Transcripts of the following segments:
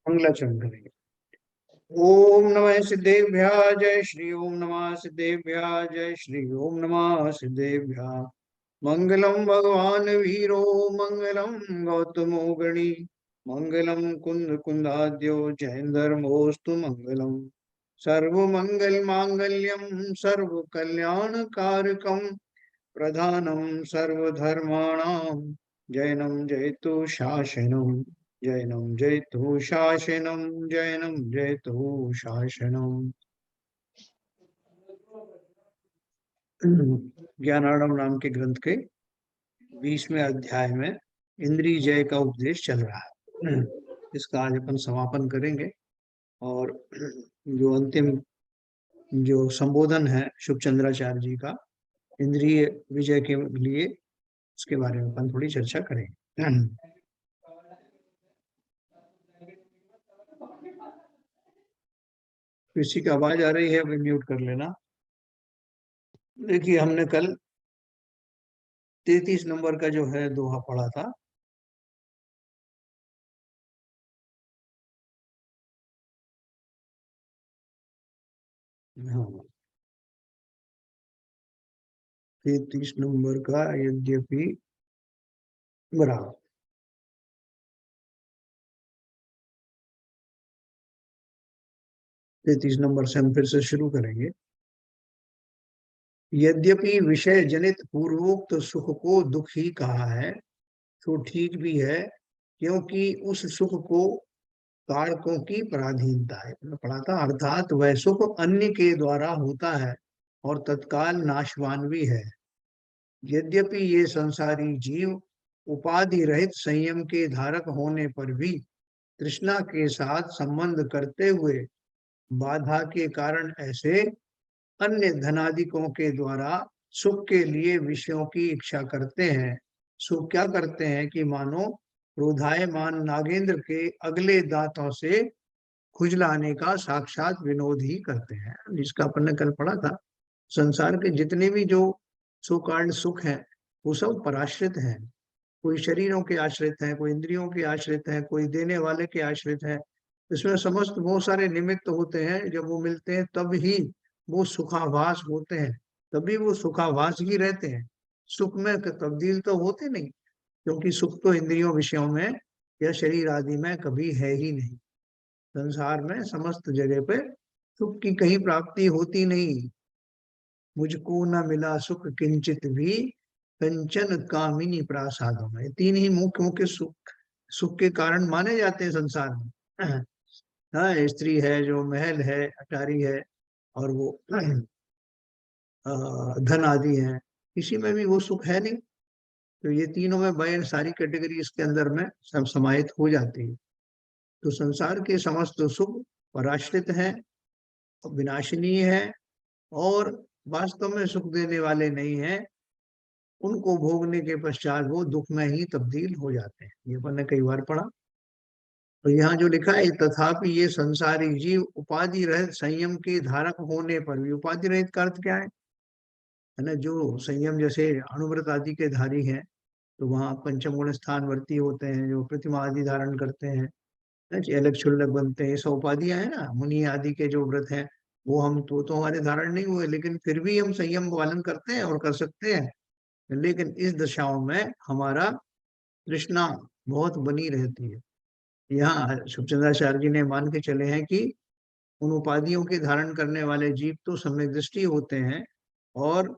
मंगलाचरण करेंगे। ओम नमः सिद्धेभ्य जय श्री ओम नमः सिद्धेभ्य जय श्री ओम नमः सिद्धेभ्य। मंगलम भगवान वीरो मंगलम गौतमो गणी मंगलम कुंद कुंदाद्यो जयंधर्मोस्तु मंगलम। सर्व मंगल मांगल्यम सर्व कल्याण कारकम प्रधानम सर्वधर्माणां जैनम जयतु शासनम। जैनम जयतु शासनम जैनम जयतु शासनम। ज्ञानार्णव नाम के ग्रंथ के 20वें अध्याय में इंद्रिय जय का उपदेश चल रहा है। इसका आज अपन समापन करेंगे और जो अंतिम जो संबोधन है शुभ चंद्राचार्य जी का इंद्रिय विजय के लिए, उसके बारे में अपन थोड़ी चर्चा करेंगे। किसी की आवाज आ रही है, अभी म्यूट कर लेना। देखिए, हमने कल 33 नंबर का जो है दोहा पढ़ा था। हाँ, 33 नंबर का यद्यपि बराबर। 33 नंबर से हम फिर से शुरू करेंगे। यद्यपि विषय जनित पूर्वोक्त सुख को दुख ही कहा है, तो ठीक भी है, क्योंकि उस सुख को कारकों की पराधीनता है। मैं पढ़ा था, अर्थात वह सुख अन्य के द्वारा होता है और तत्काल नाशवान भी है। यद्यपि ये संसारी जीव उपाधि रहित संयम के धारक होने पर भी तृष्णा के साथ संबंध करते हुए बाधा के कारण ऐसे अन्य धनादिकों के द्वारा सुख के लिए विषयों की इच्छा करते हैं। सुख क्या करते हैं कि मानो क्रोधायमान नागेंद्र के अगले दांतों से खुजलाने का साक्षात विनोद ही करते हैं, जिसका अपन ने कल पढ़ा था। संसार के जितने भी जो सुकार्ण सुख हैं वो सब पराश्रित हैं। कोई शरीरों के आश्रित हैं, कोई इंद्रियों के आश्रित हैं, कोई देने वाले के आश्रित हैं। इसमें समस्त बहुत सारे निमित्त होते हैं, जब वो मिलते हैं तब ही वो सुखाभास होते हैं, तभी वो सुखाभास ही रहते हैं। सुख में तब्दील तो होते नहीं, क्योंकि सुख तो इंद्रियों विषयों में या शरीर आदि में कभी है ही नहीं। संसार में समस्त जगह पे सुख की कहीं प्राप्ति होती नहीं। मुझको न मिला सुख किंचित भी कंचन कामिनी प्रासादों में। तीन ही मुख्य मुख्य सुख सुख के कारण माने जाते हैं संसार में। हाँ, स्त्री है, जो महल है, अटारी है, और वो धन आदि है, इसी में भी वो सुख है नहीं। तो ये तीनों में वह सारी कैटेगरी इसके अंदर में सब समाहित हो जाती है। तो संसार के समस्त सुख पराश्रित है, विनाशनीय है, और वास्तव में सुख देने वाले नहीं है। उनको भोगने के पश्चात वो दुख में ही तब्दील हो जाते हैं। ये मैंने कई बार पढ़ा। तो यहाँ जो लिखा है, तथापि ये संसारी जीव उपाधि रहित संयम के धारक होने पर भी, उपाधि रहित का अर्थ क्या है ना, जो संयम जैसे अणुव्रत आदि के धारी हैं, तो वहाँ पंचम गुण स्थानवर्ती होते हैं, जो प्रतिमा आदि धारण करते हैं, अलग क्षुल्लक बनते हैं, ये सब उपाधियां है ना। मुनि आदि के जो व्रत हैं वो हम तो हमारे धारण नहीं हुए, लेकिन फिर भी हम संयम पालन करते हैं और कर सकते हैं। लेकिन इस दशाओं में हमारा तृष्णा बहुत बनी रहती है। यहाँ शुभचंद्राचार्य जी ने मान के चले हैं कि उन उपाधियों के धारण करने वाले जीव तो सम्यक दृष्टि होते हैं और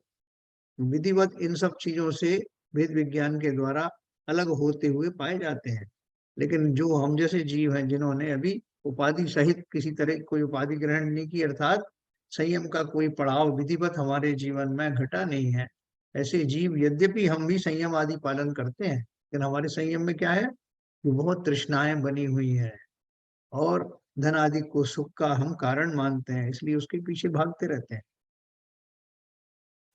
विधिवत इन सब चीजों से वेद विज्ञान के द्वारा अलग होते हुए पाए जाते हैं। लेकिन जो हम जैसे जीव हैं, जिन्होंने अभी उपाधि सहित किसी तरह कोई उपाधि ग्रहण नहीं की, अर्थात संयम का कोई पड़ाव विधिवत हमारे जीवन में घटा नहीं है, ऐसे जीव यद्यपि हम भी संयम आदि पालन करते हैं, लेकिन हमारे संयम में क्या है कि बहुत तृष्णाएं बनी हुई हैं और धन आदि को सुख का हम कारण मानते हैं, इसलिए उसके पीछे भागते रहते हैं।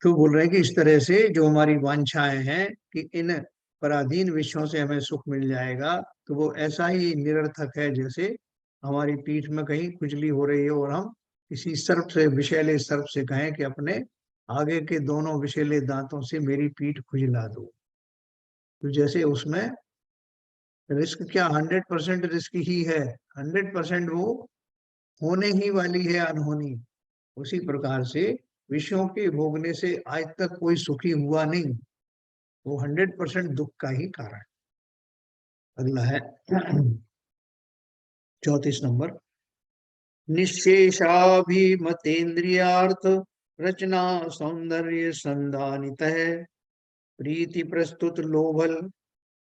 तो बोल रहे हैं कि इस तरह से जो हमारी वांछाएं हैं कि इन पराधीन विषयों से हमें सुख मिल जाएगा, तो वो ऐसा ही निरर्थक है जैसे हमारी पीठ में कहीं खुजली हो रही है और हम किसी सर्प से, विषैले सर्प से कहें कि अपने आगे के दोनों विषैले दांतों से मेरी पीठ खुजला दो। तो जैसे उसमें रिस्क क्या 100% रिस्क ही है, 100% वो होने ही वाली है अनहोनी। उसी प्रकार से विषयों के भोगने से आज तक कोई सुखी हुआ नहीं, वो 100% दुख का ही कारण। अगला है 34 नंबर। निःशेषाभिमतेन्द्रियार्थ रचना सौंदर्य संदानितः प्रीति प्रस्तुत लोभल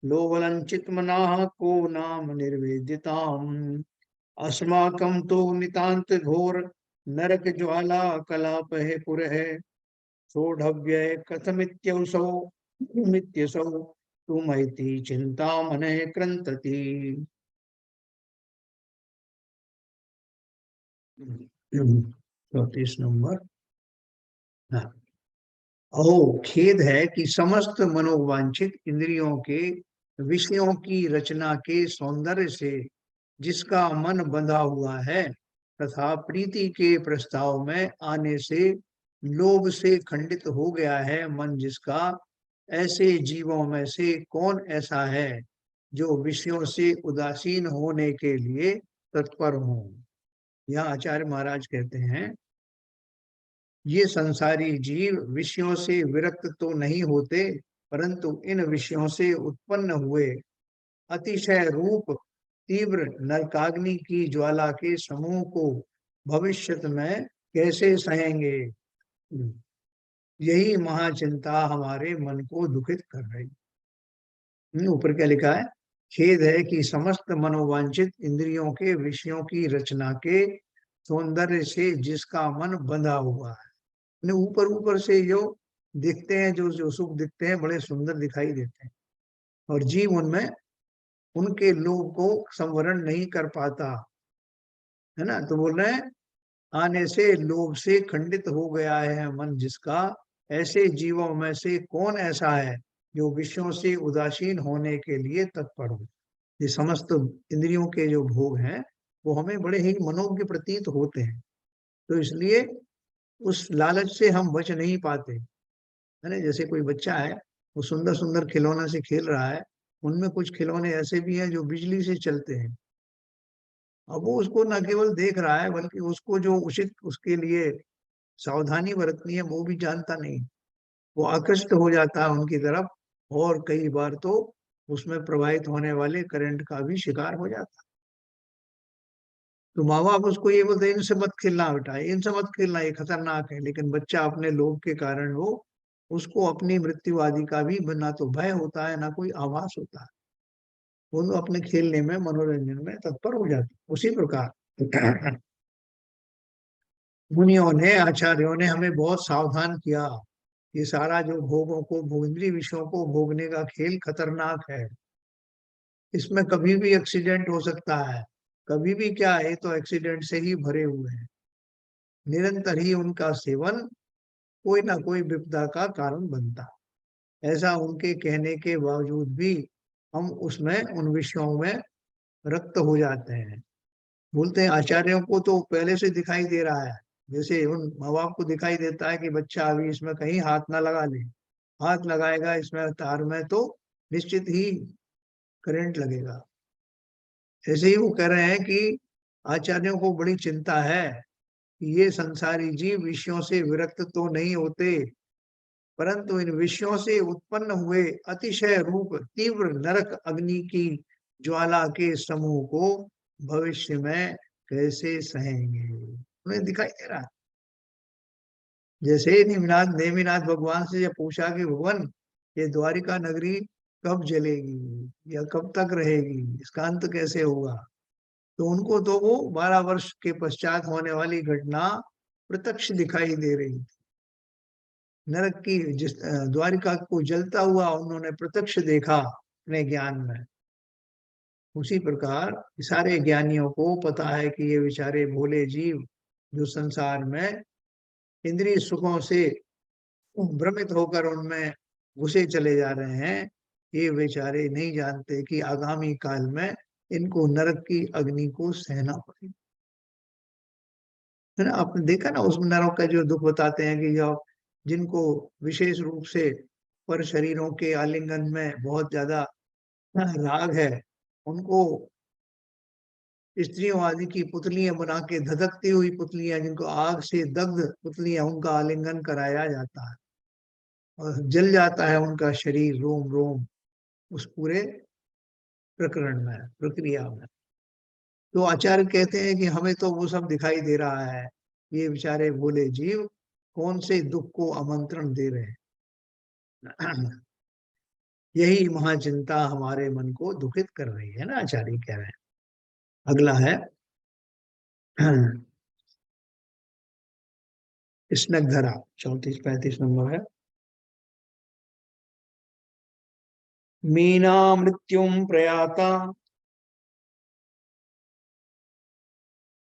लोभलंचित मनाः को नाम निर्वेदिताम् अस्माकं तो नितांत घोर नरक ज्वाला कलापहे पुरः सोढव्य कथमित्यसौ मित्यसौ तुमैति चिंता मनः क्रंतति। 34 नंबर। हाँ। अहो खेद है कि समस्त मनोवांछित इंद्रियों के विषयों की रचना के सौंदर्य से जिसका मन बंधा हुआ है तथा प्रीति के प्रस्ताव में आने से लोभ से खंडित हो गया है मन जिसका, ऐसे जीवों में से कौन ऐसा है जो विषयों से उदासीन होने के लिए तत्पर हो। यहाँ आचार्य महाराज कहते हैं, ये संसारी जीव विषयों से विरक्त तो नहीं होते, परंतु इन विषयों से उत्पन्न हुए अतिशय रूप तीव्र नरकाग्नि की ज्वाला के समूह को भविष्य में कैसे सहेंगे। यही महाचिंता हमारे मन को दुखित कर रही। ऊपर क्या लिखा है, खेद है कि समस्त मनोवांछित इंद्रियों के विषयों की रचना के सौंदर्य से जिसका मन बंधा हुआ है। ऊपर ऊपर से जो दिखते हैं, जो जो सुख दिखते हैं, बड़े सुंदर दिखाई देते हैं, और जीव उनमें उनके लोभ को संवरण नहीं कर पाता है ना। तो बोल रहे हैं, आने से लोभ से खंडित हो गया है मन जिसका, ऐसे जीवों में से कौन ऐसा है जो विषयों से उदासीन होने के लिए तत्पर हो। ये समस्त इंद्रियों के जो भोग हैं वो हमें बड़े ही मनोज्ञ प्रतीत होते हैं, तो इसलिए उस लालच से हम बच नहीं पाते है ना। जैसे कोई बच्चा है, वो सुंदर सुंदर खिलौना से खेल रहा है, उनमें कुछ खिलौने ऐसे भी हैं जो बिजली से चलते हैं। अब वो उसको न केवल देख रहा है, बल्कि उसको जो उचित उसके लिए सावधानी बरतनी है वो भी जानता नहीं। वो आकृष्ट हो जाता है उनकी तरफ, और कई बार तो उसमें प्रवाहित होने वाले करंट का भी शिकार हो जाता है। तो माँ बाप उसको ये बोलते हैं, इनसे मत खेलना बेटा, इनसे मत खेलना, ये खतरनाक है, लेकिन बच्चा अपने लोभ के कारण वो उसको अपनी मृत्यु आदि का भी ना तो भय होता है, ना कोई आभास होता है, वो तो अपने खेलने में मनोरंजन में तत्पर हो जाते। उसी प्रकार मुनियों ने, आचार्यों ने हमें बहुत सावधान किया। ये सारा जो भोगों को, भोगेंद्री विषयों को भोगने का खेल खतरनाक है, इसमें कभी भी एक्सीडेंट हो सकता है, कभी भी क्या है, तो एक्सीडेंट से ही भरे हुए हैं। निरंतर ही उनका सेवन कोई ना कोई विपदा का कारण बनता, ऐसा उनके कहने के बावजूद भी हम उसमें, उन विषयों में रक्त हो जाते हैं। बोलते हैं आचार्यों को तो पहले से दिखाई दे रहा है, जैसे उन माँ बाप को दिखाई देता है कि बच्चा अभी इसमें कहीं हाथ ना लगा ले, हाथ लगाएगा इसमें तार में तो निश्चित ही करंट लगेगा। ऐसे ही वो कह रहे हैं कि आचार्यों को बड़ी चिंता है कि ये संसारी जीव विषयों से विरक्त तो नहीं होते, परंतु इन विषयों से उत्पन्न हुए अतिशय रूप तीव्र नरक अग्नि की ज्वाला के समूह को भविष्य में कैसे सहेंगे। उन्हें दिखाई दे रहा है, जैसे नेमिनाथ नेमिनाथ भगवान से जब पूछा कि भगवान, ये द्वारिका नगरी कब जलेगी या कब तक रहेगी, इसका अंत कैसे होगा, तो उनको तो वो 12 वर्ष के पश्चात होने वाली घटना प्रत्यक्ष दिखाई दे रही थी। नरक की जिस द्वारिका को जलता हुआ उन्होंने प्रत्यक्ष देखा अपने ज्ञान में। उसी प्रकार सारे ज्ञानियों को पता है कि ये बेचारे भोले जीव जो संसार में इंद्रिय सुखों से भ्रमित होकर उनमें घुसे चले जा रहे हैं, ये बेचारे नहीं जानते कि आगामी काल में इनको नरक की अग्नि को सहना पड़ेगा। है ना, आपने देखा ना उसमें नरक का जो दुख बताते हैं कि जो जिनको विशेष रूप से पर शरीरों के आलिंगन में बहुत ज्यादा राग है, उनको स्त्रियों आदि की पुतलियां बना के, धधकती हुई पुतलियां, जिनको आग से दग्ध पुतलियां, उनका आलिंगन कराया जाता है और जल जाता है उनका शरीर रोम रोम उस पूरे प्रकरण में, प्रक्रिया में। तो आचार्य कहते हैं कि हमें तो वो सब दिखाई दे रहा है, ये बेचारे भोले जीव कौन से दुख को आमंत्रण दे रहे हैं। यही महाचिंता हमारे मन को दुखित कर रही है ना, आचार्य कह रहे हैं। अगला है स्नग्धरा, 34-35 नंबर है। मीना मृत्युम प्रयाता,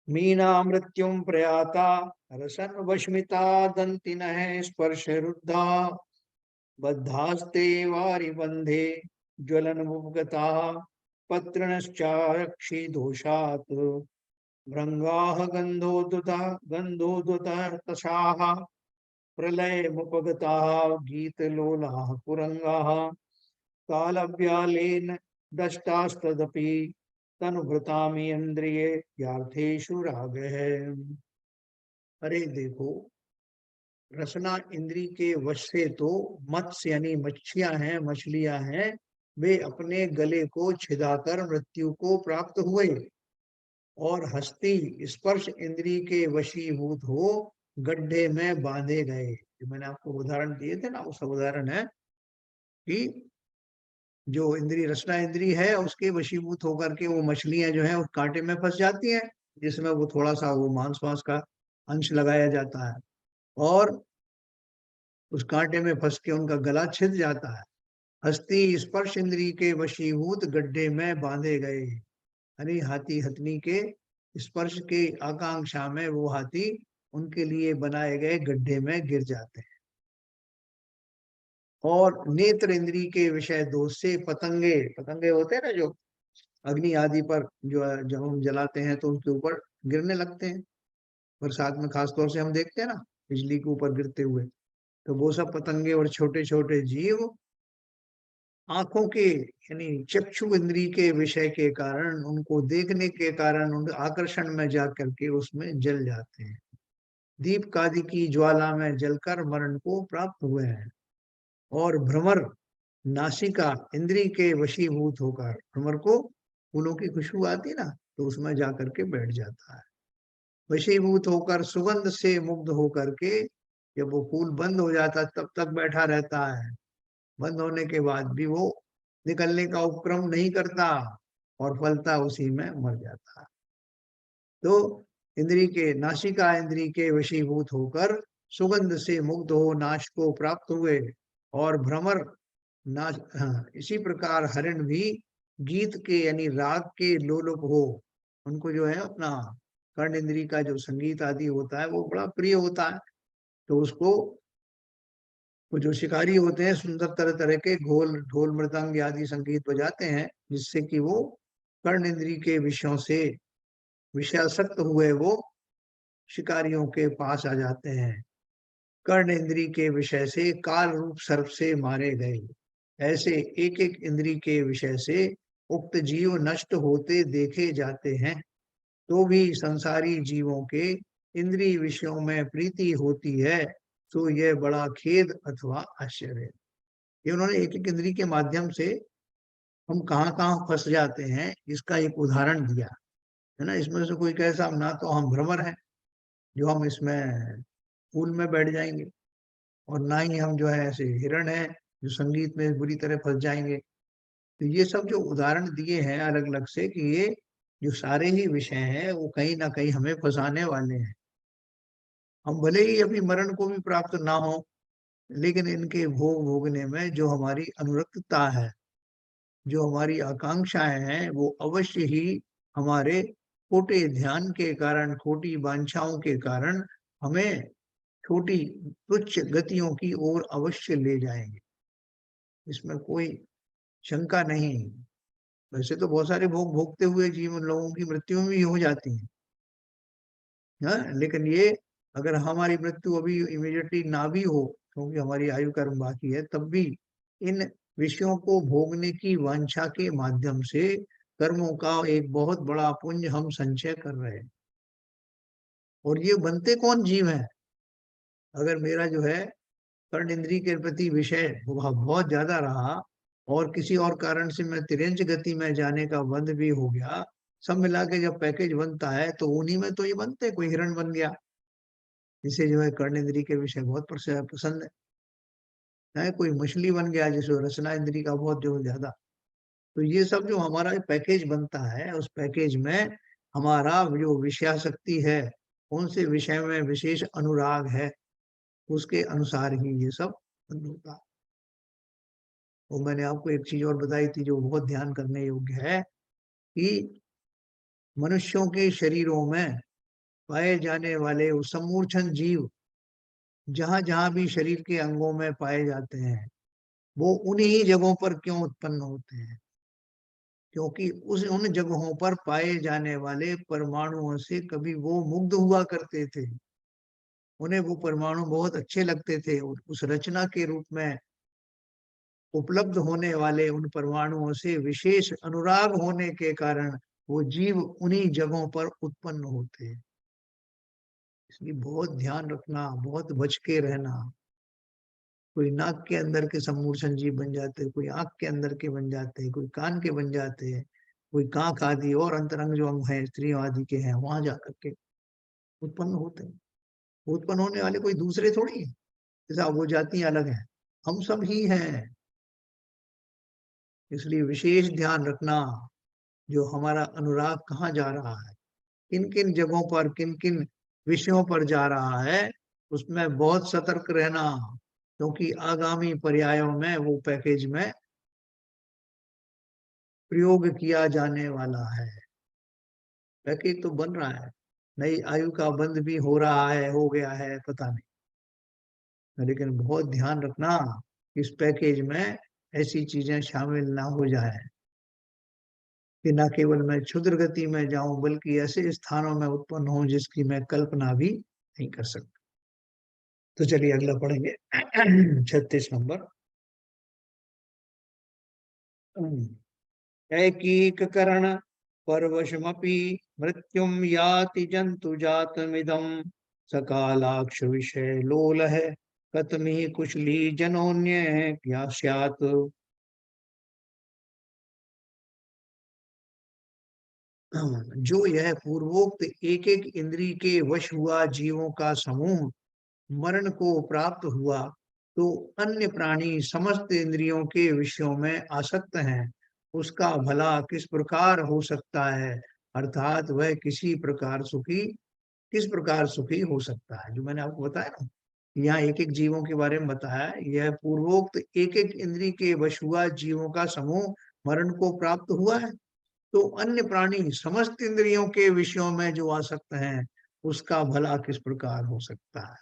मीना मृत्युम प्रयाता, रसन वश्मिता दंतिनः स्पर्श रुद्धा, बद्धास्ते वारि बंधे ज्वलन मुपगता, पत्रणश्चाक्षी दोषात् भृंगाः गंधोदुता तशाः, प्रलय मुपगताः गीतलोलाः कुरंगाः, कालव्यालेन दष्टास्तदपि तनुभृतामि इंद्रिये यार्थेषु रागः। अरे देखो, रसना इंद्री के वश से तो मत्स्य यानी मच्छियां हैं, मछलियां हैं, वे अपने गले को छिदाकर मृत्यु को प्राप्त हुए, और हस्ती स्पर्श इंद्री के वशीभूत हो गड्ढे में बांधे गए। जो मैंने आपको उदाहरण दिए थे ना, उसका उदाहरण है कि जो इंद्री, रसना इंद्री है, उसके वशीभूत होकर के वो मछलियां जो है उस कांटे में फंस जाती हैं, जिसमें वो थोड़ा सा वो मांस वांस का अंश लगाया जाता है, और उस कांटे में फंस के उनका गला छिद जाता है। हस्ती स्पर्श इंद्री के वशीभूत गड्ढे में बांधे गए, यानी हाथी हथनी के स्पर्श के आकांक्षा में वो हाथी उनके लिए बनाए गए गड्ढे में गिर जाते हैं। और नेत्र इंद्री के विषय दोष से पतंगे, पतंगे होते हैं ना जो अग्नि आदि पर जो जब हम जलाते हैं तो उनके ऊपर गिरने लगते हैं, बरसात में खास तौर से हम देखते हैं ना बिजली के ऊपर गिरते हुए, तो वो सब पतंगे और छोटे छोटे जीव आंखों के यानी चक्षु इंद्री के विषय के कारण, उनको देखने के कारण, उनके आकर्षण में जा करके उसमें जल जाते हैं। दीप कादि की ज्वाला में जलकर मरण को प्राप्त हुए हैं। और भ्रमर नासिका इंद्री के वशीभूत होकर, भ्रमर को फूलों की खुशबू आती ना, तो उसमें जाकर के बैठ जाता है। वशीभूत होकर सुगंध से मुग्ध होकर के, जब वो फूल बंद हो जाता तब तक बैठा रहता है, बंद होने के बाद भी वो निकलने का उपक्रम नहीं करता और फलता उसी में मर जाता है। तो इंद्री के, नासिका इंद्री के वशीभूत होकर सुगंध से मुग्ध हो नाश को प्राप्त हुए, और भ्रमर नाश, हाँ, इसी प्रकार हरिण भी गीत के यानी राग के लोलुप हो, उनको जो है अपना कर्ण इंद्री का जो संगीत आदि होता है वो बड़ा प्रिय होता है, तो उसको वो जो शिकारी होते हैं सुंदर तरह तरह के घोल ढोल मृदंग आदि संगीत बजाते हैं, जिससे कि वो कर्ण इंद्री के विषयों से विषयासक्त हुए वो शिकारियों के पास आ जाते हैं। कर्ण इंद्री के विषय से काल रूप सर्प से मारे गए। ऐसे एक एक इंद्री के विषय से उक्त जीव नष्ट होते देखे जाते हैं, तो भी संसारी जीवों के इंद्रिय विषयों में प्रीति होती है, तो यह बड़ा खेद अथवा आश्चर्य है। ये उन्होंने एक एक इंद्री के माध्यम से हम कहाँ कहाँ फंस जाते हैं इसका एक उदाहरण दिया है ना। इसमें से कोई कैसा, ना तो हम भ्रमर हैं जो हम इसमें फूल में बैठ जाएंगे, और ना ही हम जो है ऐसे हिरण हैं जो संगीत में बुरी तरह फंस जाएंगे। तो ये सब जो उदाहरण दिए हैं अलग अलग से, कि ये जो सारे ही विषय हैं वो कहीं ना कहीं हमें फंसाने वाले हैं। हम भले ही अभी मरण को भी प्राप्त ना हो, लेकिन इनके भोग भोगने में जो हमारी अनुरक्तता है, जो हमारी आकांक्षाएं हैं, वो अवश्य ही हमारे खोटे ध्यान के कारण, खोटी वांछाओं के कारण हमें छोटी तुच्छ गतियों की ओर अवश्य ले जाएंगे, इसमें कोई शंका नहीं। वैसे तो बहुत सारे भोग भोगते हुए जीवन लोगों की मृत्यु भी हो जाती है, हाँ, लेकिन ये अगर हमारी मृत्यु अभी इमीडिएटली ना भी हो, क्योंकि हमारी आयु कर्म बाकी है, तब भी इन विषयों को भोगने की वांछा के माध्यम से कर्मों का एक बहुत बड़ा पुंज हम संचय कर रहे हैं। और ये बनते कौन जीव है? अगर मेरा जो है कर्ण इंद्रिय के प्रति विषय बहुत ज्यादा रहा और किसी और कारण से मैं तिरंज गति में जाने का बंद भी हो गया, सब मिला के जब पैकेज बनता है तो उन्हीं में तो ये बनते, कोई हिरण बन गया जिसे जो है कर्ण इंद्रिय के विषय बहुत पसंद है, कोई मछली बन गया जिसे रचना इंद्रिय का बहुत जो ज्यादा। तो ये सब जो हमारा पैकेज बनता है, उस पैकेज में हमारा जो विषयासक्ति है, उनसे विषय में विशेष अनुराग है, उसके अनुसार ही ये सब बंद होता है। और मैंने आपको एक चीज और बताई थी जो बहुत ध्यान करने योग्य है कि मनुष्यों के शरीरों में पाए जाने वो समूर्छन जीव जहां जहां भी शरीर के अंगों में पाए जाते हैं, वो उन्हीं जगहों पर क्यों उत्पन्न होते हैं? क्योंकि उन जगहों पर पाए जाने वाले परमाणुओं से कभी वो मुग्ध हुआ करते थे, उन्हें वो परमाणु बहुत अच्छे लगते थे, और उस रचना के रूप में उपलब्ध होने वाले उन परमाणुओं से विशेष अनुराग होने के कारण वो जीव उन्हीं जगहों पर उत्पन्न होते हैं। इसलिए बहुत ध्यान रखना, बहुत बच के रहना। कोई नाक के अंदर के समूर्छन जीव बन जाते हैं, कोई आंख के अंदर के बन जाते हैं, कोई कान के बन जाते हैं, कोई कांख आदि और अंतरंग जो अंग है स्त्रियों आदि के हैं, वहां जाकर के उत्पन्न होते हैं। उत्पन्न होने वाले कोई दूसरे थोड़ी है, जैसा वो जाति अलग है, हम सब ही हैं। इसलिए विशेष ध्यान रखना, जो हमारा अनुराग कहाँ जा रहा है, किन किन जगहों पर, किन किन विषयों पर जा रहा है, उसमें बहुत सतर्क रहना, क्योंकि आगामी पर्यायों में वो पैकेज में प्रयोग किया जाने वाला है। पैकेज तो बन रहा है, नई आयु का बंद भी हो रहा है, हो गया है, पता नहीं, लेकिन बहुत ध्यान रखना इस पैकेज में ऐसी चीजें शामिल ना हो जाए कि न केवल मैं क्षुद्र गति में जाऊं, बल्कि ऐसे स्थानों में उत्पन्न हूं जिसकी मैं कल्पना भी नहीं कर सकता। तो चलिए अगला पढ़ेंगे 36 नंबर। ऐकीक करण परवशमपि मृत्युम याति जंतु जातमिदं सकालाक्ष विषय लोल है कतमि कुशली जनोन्य क्या स्यात्। जो यह पूर्वोक्त एक एक इंद्रिय के वश हुआ जीवों का समूह मरण को प्राप्त हुआ, तो अन्य प्राणी समस्त इंद्रियों के विषयों में आसक्त हैं, उसका भला किस प्रकार हो सकता है? अर्थात वह किस प्रकार सुखी हो सकता है? जो मैंने आपको बताया ना, यहाँ एक एक जीवों के बारे में बताया, यह पूर्वोक्त एक एक इंद्रिय के वश हुआ जीवों का समूह मरण को प्राप्त हुआ है, तो अन्य प्राणी समस्त इंद्रियों के विषयों में जो आसक्त हैं, उसका भला किस प्रकार हो सकता है?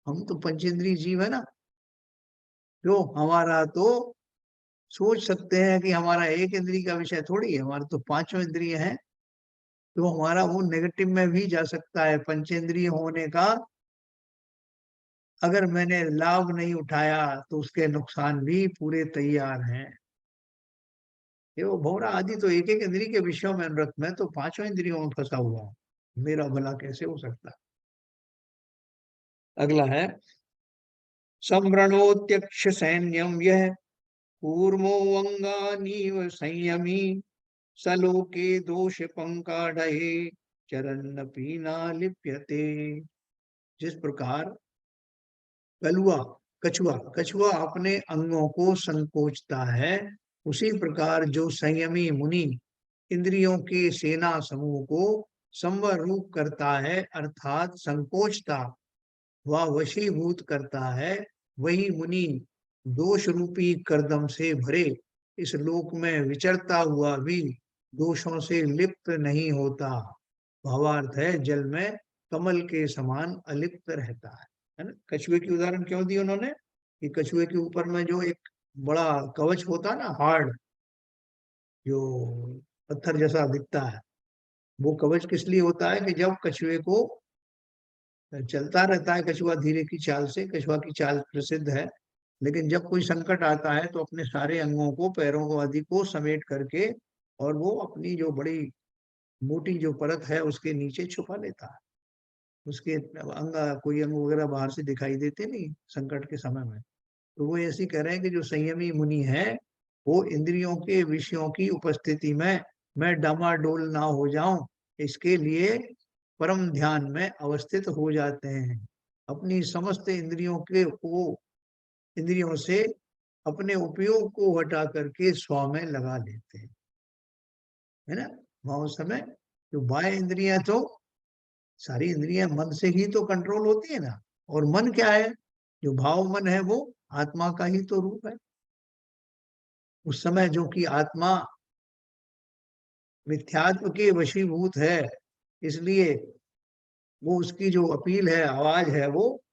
हम तो पंचेंद्रिय जीव है ना, जो हमारा तो सोच सकते हैं कि हमारा एक इंद्रिय का विषय थोड़ी है, हमारा तो पांचों इंद्रिय है, तो हमारा वो नेगेटिव में भी जा सकता है। पंचेंद्रिय होने का अगर मैंने लाभ नहीं उठाया तो उसके नुकसान भी पूरे तैयार हैं। ये वो भौरा आदि तो एक एक इंद्रिय के विषयों में अनुरक्त, मैं तो पांचों इंद्रियों में फंसा हुआ हूँ, मेरा भला कैसे हो सकता है? अगला है सम्रणोत्यक्ष सैन्यम यह कूर्मो अंगानीव संयमी सलोके दोष पंकाढ़े चरण पीना लिप्यते। जिस प्रकार कलुआ कछुआ कछुआ अपने अंगों को संकोचता है, उसी प्रकार जो संयमी मुनि इंद्रियों के सेना समूह को संवर रूप करता है, अर्थात संकोचता व वशीभूत करता है, वही मुनि दोष रूपी करदम से भरे इस लोक में विचरता हुआ भी दोषों से लिप्त नहीं होता। भावार्थ है, जल में कमल के समान अलिप्त रहता है ना। कछुए की उदाहरण क्यों दी उन्होंने कि कछुए के ऊपर में जो एक बड़ा कवच होता है ना, हार्ड, जो पत्थर जैसा दिखता है, वो कवच किस लिए होता है कि जब कछुए को चलता रहता है, कछुआ धीरे की चाल से, कछुआ की चाल प्रसिद्ध है, लेकिन जब कोई संकट आता है तो अपने सारे अंगों को, पैरों को आदि को समेट करके और वो अपनी जो बड़ी मोटी जो परत है उसके नीचे छुपा लेता है। उसके अंग, कोई अंग वगैरह बाहर से दिखाई देते नहीं संकट के समय में। तो वो ऐसे कह रहे हैं कि जो संयमी मुनि है वो इंद्रियों के विषयों की उपस्थिति में मैं डामाडोल ना हो जाऊं, इसके लिए परम ध्यान में अवस्थित हो जाते हैं। अपनी समस्त इंद्रियों से अपने उपयोग को हटा करके स्व में लगा लेते हैं, है ना। वहां उस समय जो बाह्य इंद्रियां, तो सारी इंद्रियां मन से ही तो कंट्रोल होती है ना। और मन क्या है? जो भाव मन है वो आत्मा का ही तो रूप है। उस समय जो कि आत्मा मिथ्यात्व के वशीभूत है, इसलिए वो उसकी जो अपील है, आवाज है, वो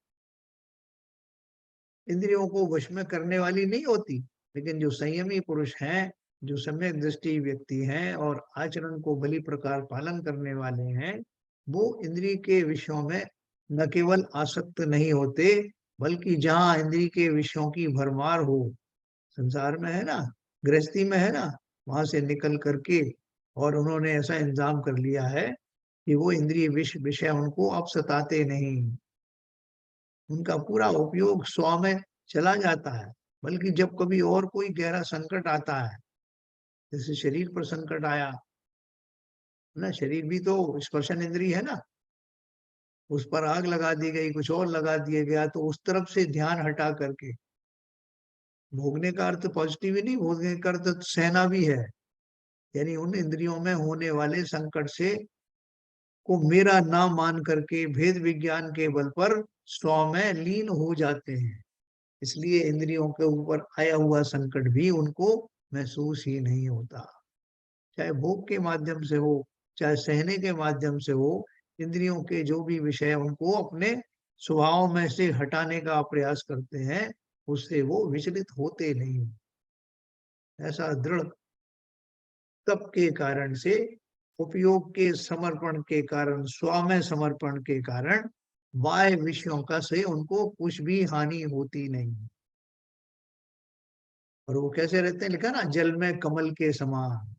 इंद्रियों को वश में करने वाली नहीं होती। लेकिन जो संयमी पुरुष हैं, जो सम्यक दृष्टि व्यक्ति हैं और आचरण को भली प्रकार पालन करने वाले हैं, वो इंद्रिय के विषयों में न केवल आसक्त नहीं होते, बल्कि जहां इंद्रिय के विषयों की भरमार हो, संसार में है ना, गृहस्थी में है ना, वहां से निकल करके, और उन्होंने ऐसा इंतजाम कर लिया है कि वो इंद्रिय विषय उनको अब सताते नहीं। उनका पूरा उपयोग स्व में चला जाता है। बल्कि जब कभी और कोई गहरा संकट आता है, जैसे शरीर पर संकट आया ना, शरीर भी तो स्पर्शन इंद्रिय है ना, उस पर आग लगा दी गई, कुछ और लगा दिया गया, तो उस तरफ से ध्यान हटा करके, भोगने का अर्थ पॉजिटिव ही नहीं, भोगने का अर्थ सहना भी है। यानी उन इंद्रियों में होने वाले संकट से को मेरा नाम मान करके भेद विज्ञान के बल पर स्व में लीन हो जाते हैं। इसलिए इंद्रियों के ऊपर आया हुआ संकट भी उनको महसूस ही नहीं होता। चाहे भोग के माध्यम से हो, चाहे सहने के माध्यम से हो, इंद्रियों के जो भी विषय उनको अपने स्वभाव में से हटाने का प्रयास करते हैं, उससे वो विचलित होते नहीं। ऐसा दृढ़ तप के कारण से, उपयोग के समर्पण के कारण, स्व में समर्पण के कारण बाह्य विषयों का से उनको कुछ भी हानि होती नहीं। और वो कैसे रहते हैं, लिखा ना, जल में कमल के समान।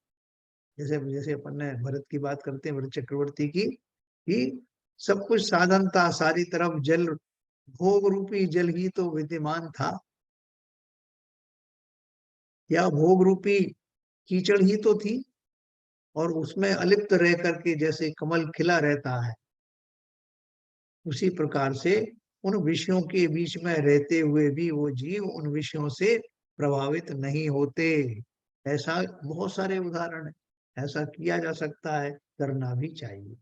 जैसे जैसे अपन ने भरत की बात करते हैं, भरत चक्रवर्ती की, कि सब कुछ साधन था, सारी तरफ जल, भोग रूपी जल ही तो विद्यमान था, या भोग रूपी कीचड़ ही तो थी, और उसमें अलिप्त रह करके जैसे कमल खिला रहता है, उसी प्रकार से उन विषयों के बीच में रहते हुए भी वो जीव उन विषयों से प्रभावित नहीं होते। ऐसा बहुत सारे उदाहरण है। ऐसा किया जा सकता है, करना भी चाहिए।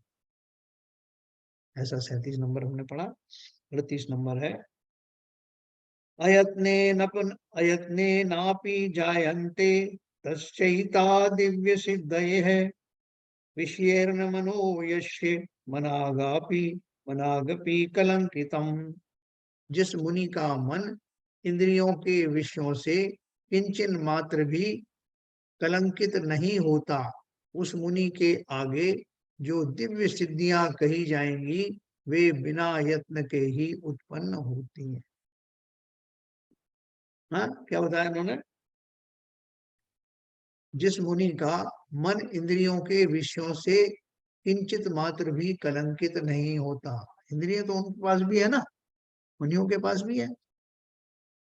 ऐसा 37 नंबर हमने पढ़ा। 38 नंबर है, अयत्ने नापि जायन्ते तस्चैता दिव्य सिद्धयः विषयेर्न मनो यस्य मनागपि कलंकितम। जिस मुनि का मन इंद्रियों के विषयों से किंचन मात्र भी कलंकित नहीं होता, उस मुनि के आगे जो दिव्य सिद्धियां कही जाएंगी, वे बिना यत्न के ही उत्पन्न होती हैं। हाँ, क्या बताया उन्होंने? जिस मुनि का मन इंद्रियों के विषयों से किंचित मात्र भी कलंकित नहीं होता, इंद्रिय तो उनके पास भी है ना, मुनियों के पास भी है,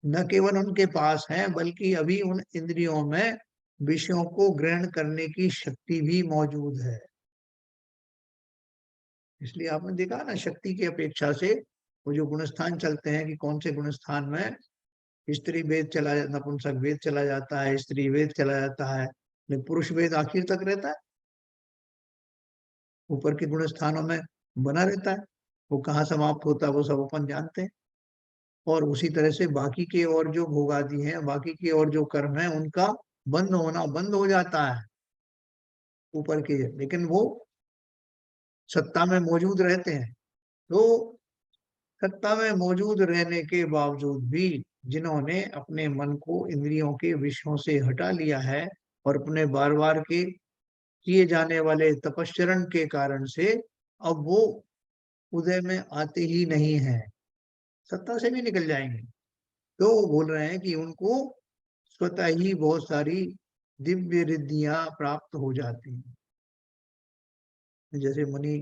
न केवल उनके पास है, बल्कि अभी उन इंद्रियों में विषयों को ग्रहण करने की शक्ति भी मौजूद है। इसलिए आपने देखा ना, शक्ति की अपेक्षा से वो जो गुणस्थान चलते हैं कि कौन से गुणस्थान में स्त्री वेद चला जाता, नपुंसक वेद चला जाता है, स्त्री वेद चला जाता है, लेकिन पुरुष वेद आखिर तक रहता है, ऊपर के गुण स्थानों में बना रहता है। वो कहाँ समाप्त होता है वो सब अपन जानते हैं। और उसी तरह से बाकी के और जो भोगादि हैं, बाकी के और जो कर्म है, उनका बंद होना बंद हो जाता है ऊपर के, लेकिन वो सत्ता में मौजूद रहते हैं। तो सत्ता में मौजूद रहने के बावजूद भी जिन्होंने अपने मन को इंद्रियों के विषयों से हटा लिया है, और अपने बार बार के किए जाने वाले तपश्चरण के कारण से अब वो उदय में आते ही नहीं है, सत्ता से भी निकल जाएंगे, तो वो बोल रहे हैं कि उनको स्वतः ही बहुत सारी दिव्य रिद्धियां प्राप्त हो जाती हैं। जैसे मुनि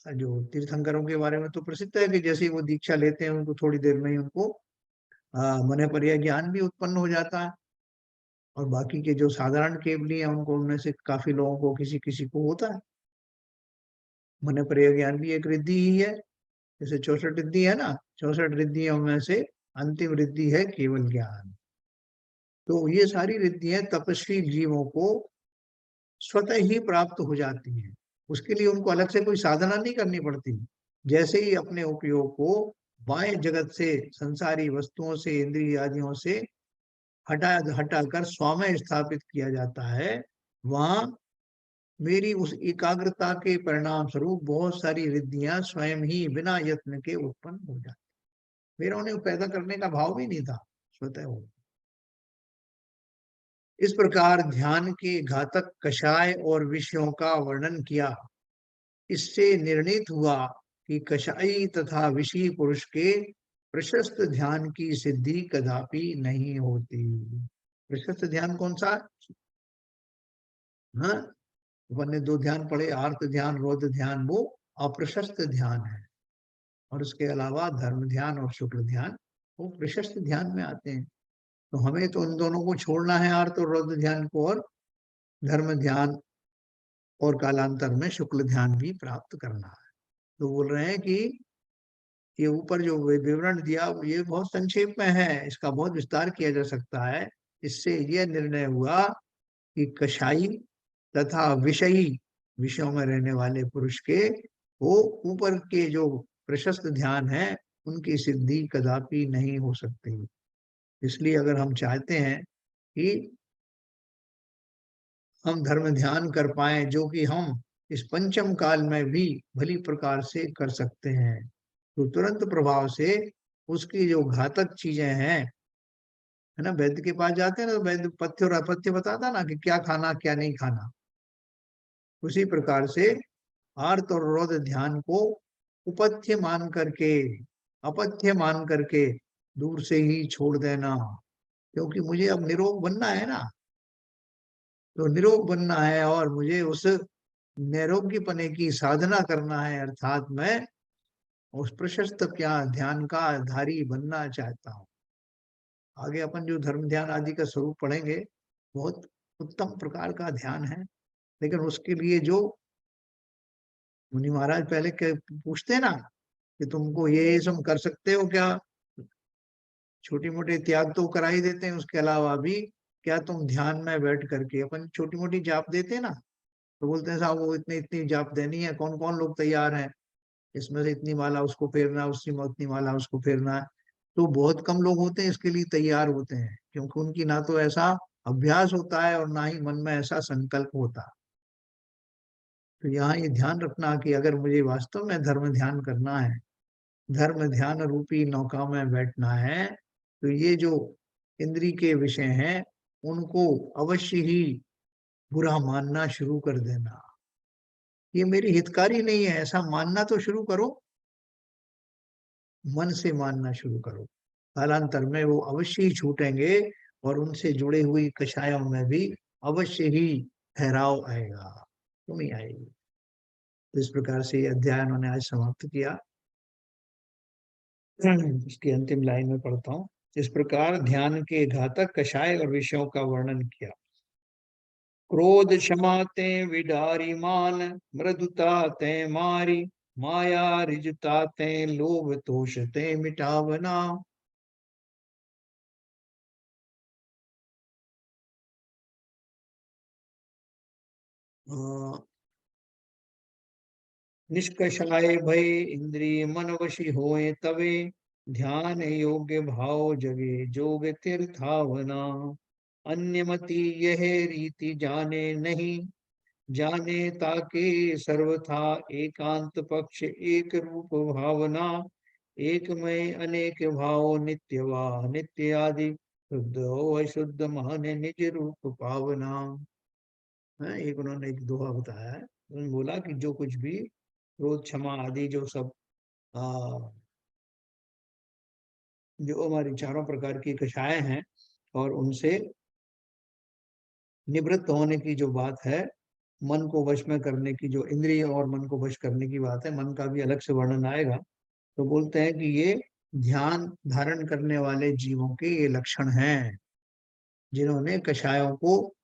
जो तीर्थंकरों के बारे में तो प्रसिद्ध है कि जैसे ही वो दीक्षा लेते हैं उनको थोड़ी देर में ही उनको मन पर्याय ज्ञान भी उत्पन्न हो जाता है। और बाकी के जो साधारण केवली हैं उनको, उनमें से काफी लोगों को किसी किसी को होता है। मन पर्याय ज्ञान भी एक रिद्धि ही है। जैसे 64 रिद्धि है ना, 64 रिद्धियों में से अंतिम रिद्धि है केवल ज्ञान। तो ये सारी रिद्धियां तपस्वी जीवों को स्वतः ही प्राप्त हो जाती हैं। उसके लिए उनको अलग से कोई साधना नहीं करनी पड़ती। जैसे ही अपने उपयोग को बाह्य जगत से, संसारी वस्तुओं से, इंद्रिय आदियों से हटा हटाकर स्वयं स्थापित किया जाता है, वहां मेरी उस एकाग्रता के परिणाम स्वरूप बहुत सारी रिद्धियां स्वयं ही बिना यत्न के उत्पन्न हो जाती। मेरा उन्हें पैदा करने का भाव भी नहीं था, स्वतः हो। इस प्रकार ध्यान के घातक कषाय और विषयों का वर्णन किया। इससे निर्णित हुआ कि कषायी तथा विषयी पुरुष के प्रशस्त ध्यान की सिद्धि कदापि नहीं होती। प्रशस्त ध्यान कौन सा? हाँ, अपन ने दो ध्यान पढ़े, आर्त ध्यान, रौद्र ध्यान, वो अप्रशस्त ध्यान है। और उसके अलावा धर्म ध्यान और शुक्ल ध्यान वो प्रशस्त ध्यान में आते हैं। तो हमें तो उन दोनों को छोड़ना है, आर्त और रौद्र ध्यान को, और धर्म ध्यान और कालांतर में शुक्ल ध्यान भी प्राप्त करना है। तो बोल रहे हैं कि ये ऊपर जो विवरण दिया ये बहुत संक्षेप में है, इसका बहुत विस्तार किया जा सकता है। इससे यह निर्णय हुआ कि कषाई तथा विषयी, विषयों में रहने वाले पुरुष के वो ऊपर के जो प्रशस्त ध्यान है उनकी सिद्धि कदापि नहीं हो सकती। इसलिए अगर हम चाहते हैं कि हम धर्म ध्यान कर पाए, जो कि हम इस पंचम काल में भी भली प्रकार से कर सकते हैं, तो तुरंत प्रभाव से उसकी जो घातक चीजें हैं, है ना, वैद्य के पास जाते हैं ना, तो वैद्य पथ्य और अपथ्य बताता ना कि क्या खाना क्या नहीं खाना। उसी प्रकार से आर्त और रौद्र ध्यान को उपथ्य मान करके, अपथ्य मान करके दूर से ही छोड़ देना। क्योंकि मुझे अब निरोग बनना है ना, तो निरोग बनना है और मुझे उस निरोगीपने की साधना करना है, अर्थात मैं उस प्रशस्त क्या ध्यान का धारी बनना चाहता हूँ। आगे अपन जो धर्म ध्यान आदि का स्वरूप पढ़ेंगे, बहुत उत्तम प्रकार का ध्यान है। लेकिन उसके लिए जो मुनि महाराज पहले पूछते ना कि तुमको ये सब कर सकते हो क्या, छोटी मोटी त्याग तो करा ही देते हैं, उसके अलावा भी क्या तुम ध्यान में बैठ करके, अपन छोटी मोटी जाप देते हैं ना, तो बोलते हैं साहब वो इतनी इतनी जाप देनी है, कौन कौन लोग तैयार हैं, इसमें से इतनी माला उसको फेरना, उसमें उतनी माला उसको फेरना है। तो बहुत कम लोग होते हैं इसके लिए तैयार होते हैं, क्योंकि उनकी ना तो ऐसा अभ्यास होता है और ना ही मन में ऐसा संकल्प होता। तो यहाँ ये ध्यान रखना कि अगर मुझे वास्तव में धर्म ध्यान करना है, धर्म ध्यान रूपी नौका में बैठना है, तो ये जो इंद्री के विषय हैं उनको अवश्य ही बुरा मानना शुरू कर देना। ये मेरी हितकारी नहीं है ऐसा मानना तो शुरू करो, मन से मानना शुरू करो। कालांतर में वो अवश्य ही छूटेंगे और उनसे जुड़े हुई कषायों में भी अवश्य ही ठहराव आएगा, कमी आएगी। तो इस प्रकार से ये अध्याय उन्होंने आज समाप्त किया। इसकी अंतिम लाइन में पढ़ता हूँ। इस प्रकार ध्यान के घातक कषाय और विषयों का वर्णन किया। क्रोध क्षमा ते विडारी मान, मृदुता ते मारी, माया रिजुता ते लोभ तोष ते मिटावना। अ, निष्कषाय भय इंद्रिय मन वशी होए तवे, ध्यान योग्य भाव जगे जोग तीर्थावना। अन्यमति यह रीति जाने नहीं, जाने ताके सर्वथा एकांत पक्ष एक रूप भावना। एक में अनेक भाव नित्य वा नित्य आदि, शुद्ध हो अशुद्ध मान निज रूप पावना। है, एक उन्होंने एक दोहा बताया है। उन्होंने बोला कि जो कुछ भी क्रोध क्षमा आदि जो सब आ, जो हमारी चारों प्रकार की कषाय हैं और उनसे निवृत्त होने की जो बात है, मन को वश में करने की, जो इंद्रिय और मन को वश करने की बात है, मन का भी अलग से वर्णन आएगा। तो बोलते हैं कि ये ध्यान धारण करने वाले जीवों के ये लक्षण हैं, जिन्होंने कषायों को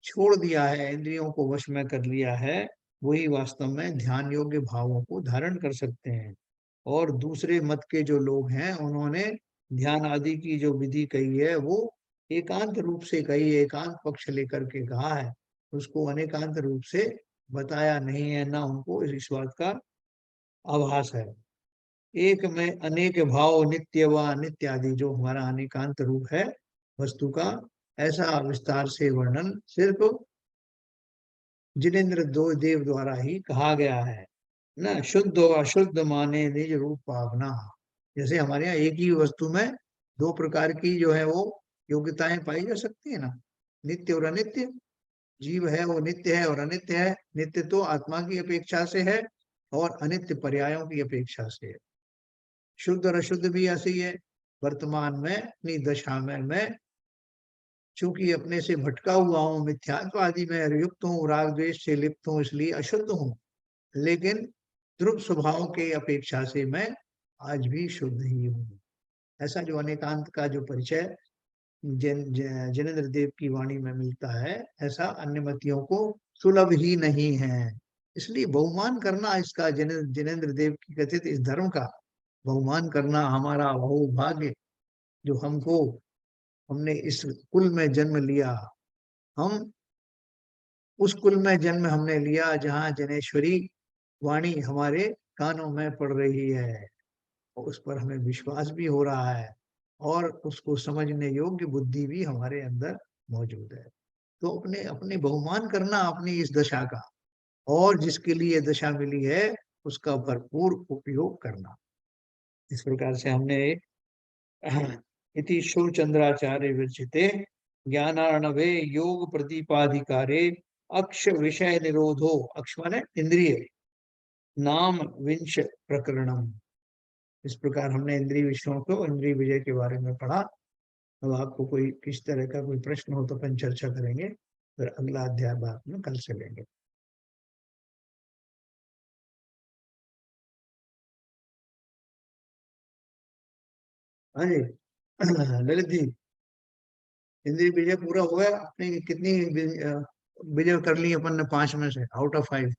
छोड़ दिया है, इंद्रियों को वश में कर लिया है, वही वास्तव में ध्यान योग्य भावों को धारण कर सकते हैं। और दूसरे मत के जो लोग हैं, उन्होंने ध्यान आदि की जो विधि कही है वो एकांत रूप से कही, एकांत पक्ष लेकर के कहा है, उसको अनेकांत रूप से बताया नहीं है, ना उनको इस बात का आभास है। एक में अनेक भाव नित्य व नित्य आदि, जो हमारा अनेकांत रूप है वस्तु का, ऐसा विस्तार से वर्णन सिर्फ जिनेन्द्र दो देव द्वारा ही कहा गया है। ना शुद्ध और अशुद्ध माने निज रूप पावना। जैसे हमारे यहाँ एक ही वस्तु में दो प्रकार की जो है वो योग्यताएं पाई जा सकती है ना, नित्य और अनित्य। जीव है वो नित्य है और अनित्य है। नित्य तो आत्मा की अपेक्षा से है और अनित्य पर्यायों की अपेक्षा से है। शुद्ध और अशुद्ध भी ऐसे ही है। वर्तमान में अपनी दशा में मैं चूंकि अपने से भटका हुआ हूँ, मिथ्यात्व आदि में युक्त हूँ, राग द्वेष से लिप्त हूँ, इसलिए अशुद्ध हूँ। लेकिन ध्रुव स्वभाव के अपेक्षा से मैं आज भी शुद्ध ही हूँ। ऐसा जो अनेकांत का जो परिचय जिनेन्द्र देव की वाणी में मिलता है, ऐसा अन्य मतियों को सुलभ ही नहीं है। इसलिए बहुमान करना इसका, जिनेन्द्र देव की कथित इस धर्म का बहुमान करना हमारा बहुभाग्य, जो हमने इस कुल में जन्म लिया। हम उस कुल में जन्म हमने लिया जहाँ जनेश्वरी वाणी हमारे कानों में पड़ रही है, और उस पर हमें विश्वास भी हो रहा है, और उसको समझने योग्य बुद्धि भी हमारे अंदर मौजूद है। तो अपने अपने बहुमान करना अपनी इस दशा का, और जिसके लिए दशा मिली है उसका भरपूर उपयोग करना। इस प्रकार से हमने इति शूरचंद्राचार्य विरचिते ज्ञानार्णवे योग प्रदीपाधिकारे अक्ष विषय निरोधो, अक्ष माने इंद्रिय, नाम विंश प्रकरणम। इस प्रकार हमने इंद्रिय विषयों को, इंद्रिय विजय के बारे में पढ़ा। अब आपको कोई किस तरह का कोई प्रश्न हो तो अपन चर्चा करेंगे, फिर अगला अध्याय बाद में कल से लेंगे। हाँ जी। ललित जी, इंद्रिय विजय पूरा हो गया अपनी कितनी विजय कर ली अपन ने, 5 में से आउट ऑफ 5?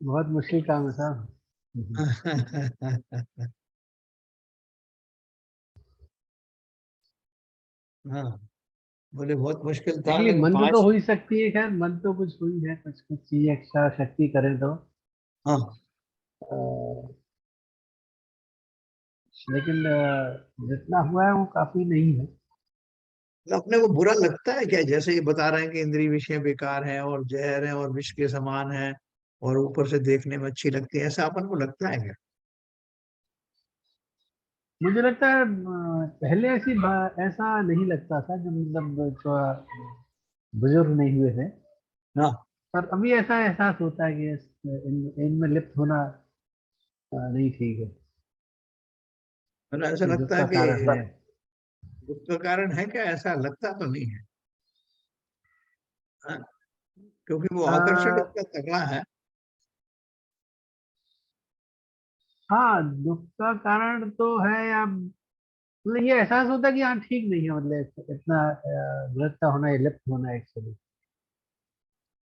बहुत मुश्किल काम है साहब। हाँ, बोले बहुत मुश्किल था देखिए लेकिन मन तो 5। हो ही सकती है, खैर मन तो कुछ हुई है, कुछ कुछ चीज एक्स्ट्रा शक्ति करें तो। हाँ, अ, लेकिन जितना हुआ है वो काफी नहीं है। तो अपने को बुरा लगता है क्या, जैसे ये बता रहे हैं कि इंद्रिय विषय बेकार है और जहर है और विष के समान है, और ऊपर से देखने में अच्छी लगती है, ऐसा अपन को लगता है क्या? मुझे लगता है पहले ऐसा नहीं लगता था जब मतलब थोड़ा बुजुर्ग नहीं हुए थे। हाँ, पर अभी ऐसा एहसास होता है कि इनमें लिप्त होना नहीं ठीक है। मतलब ऐसा ये लगता दुख है का कि कारण है। दुख का कारण है क्या, ऐसा लगता तो नहीं है। हाँ, क्योंकि वो आकर्षण आ, इतना तगड़ा है। हाँ, दुख का कारण तो है, या मतलब ये एहसास होता है कि हाँ ठीक नहीं है, मतलब इतना वृत्ता होना या लिप्त होना एक्चुअली।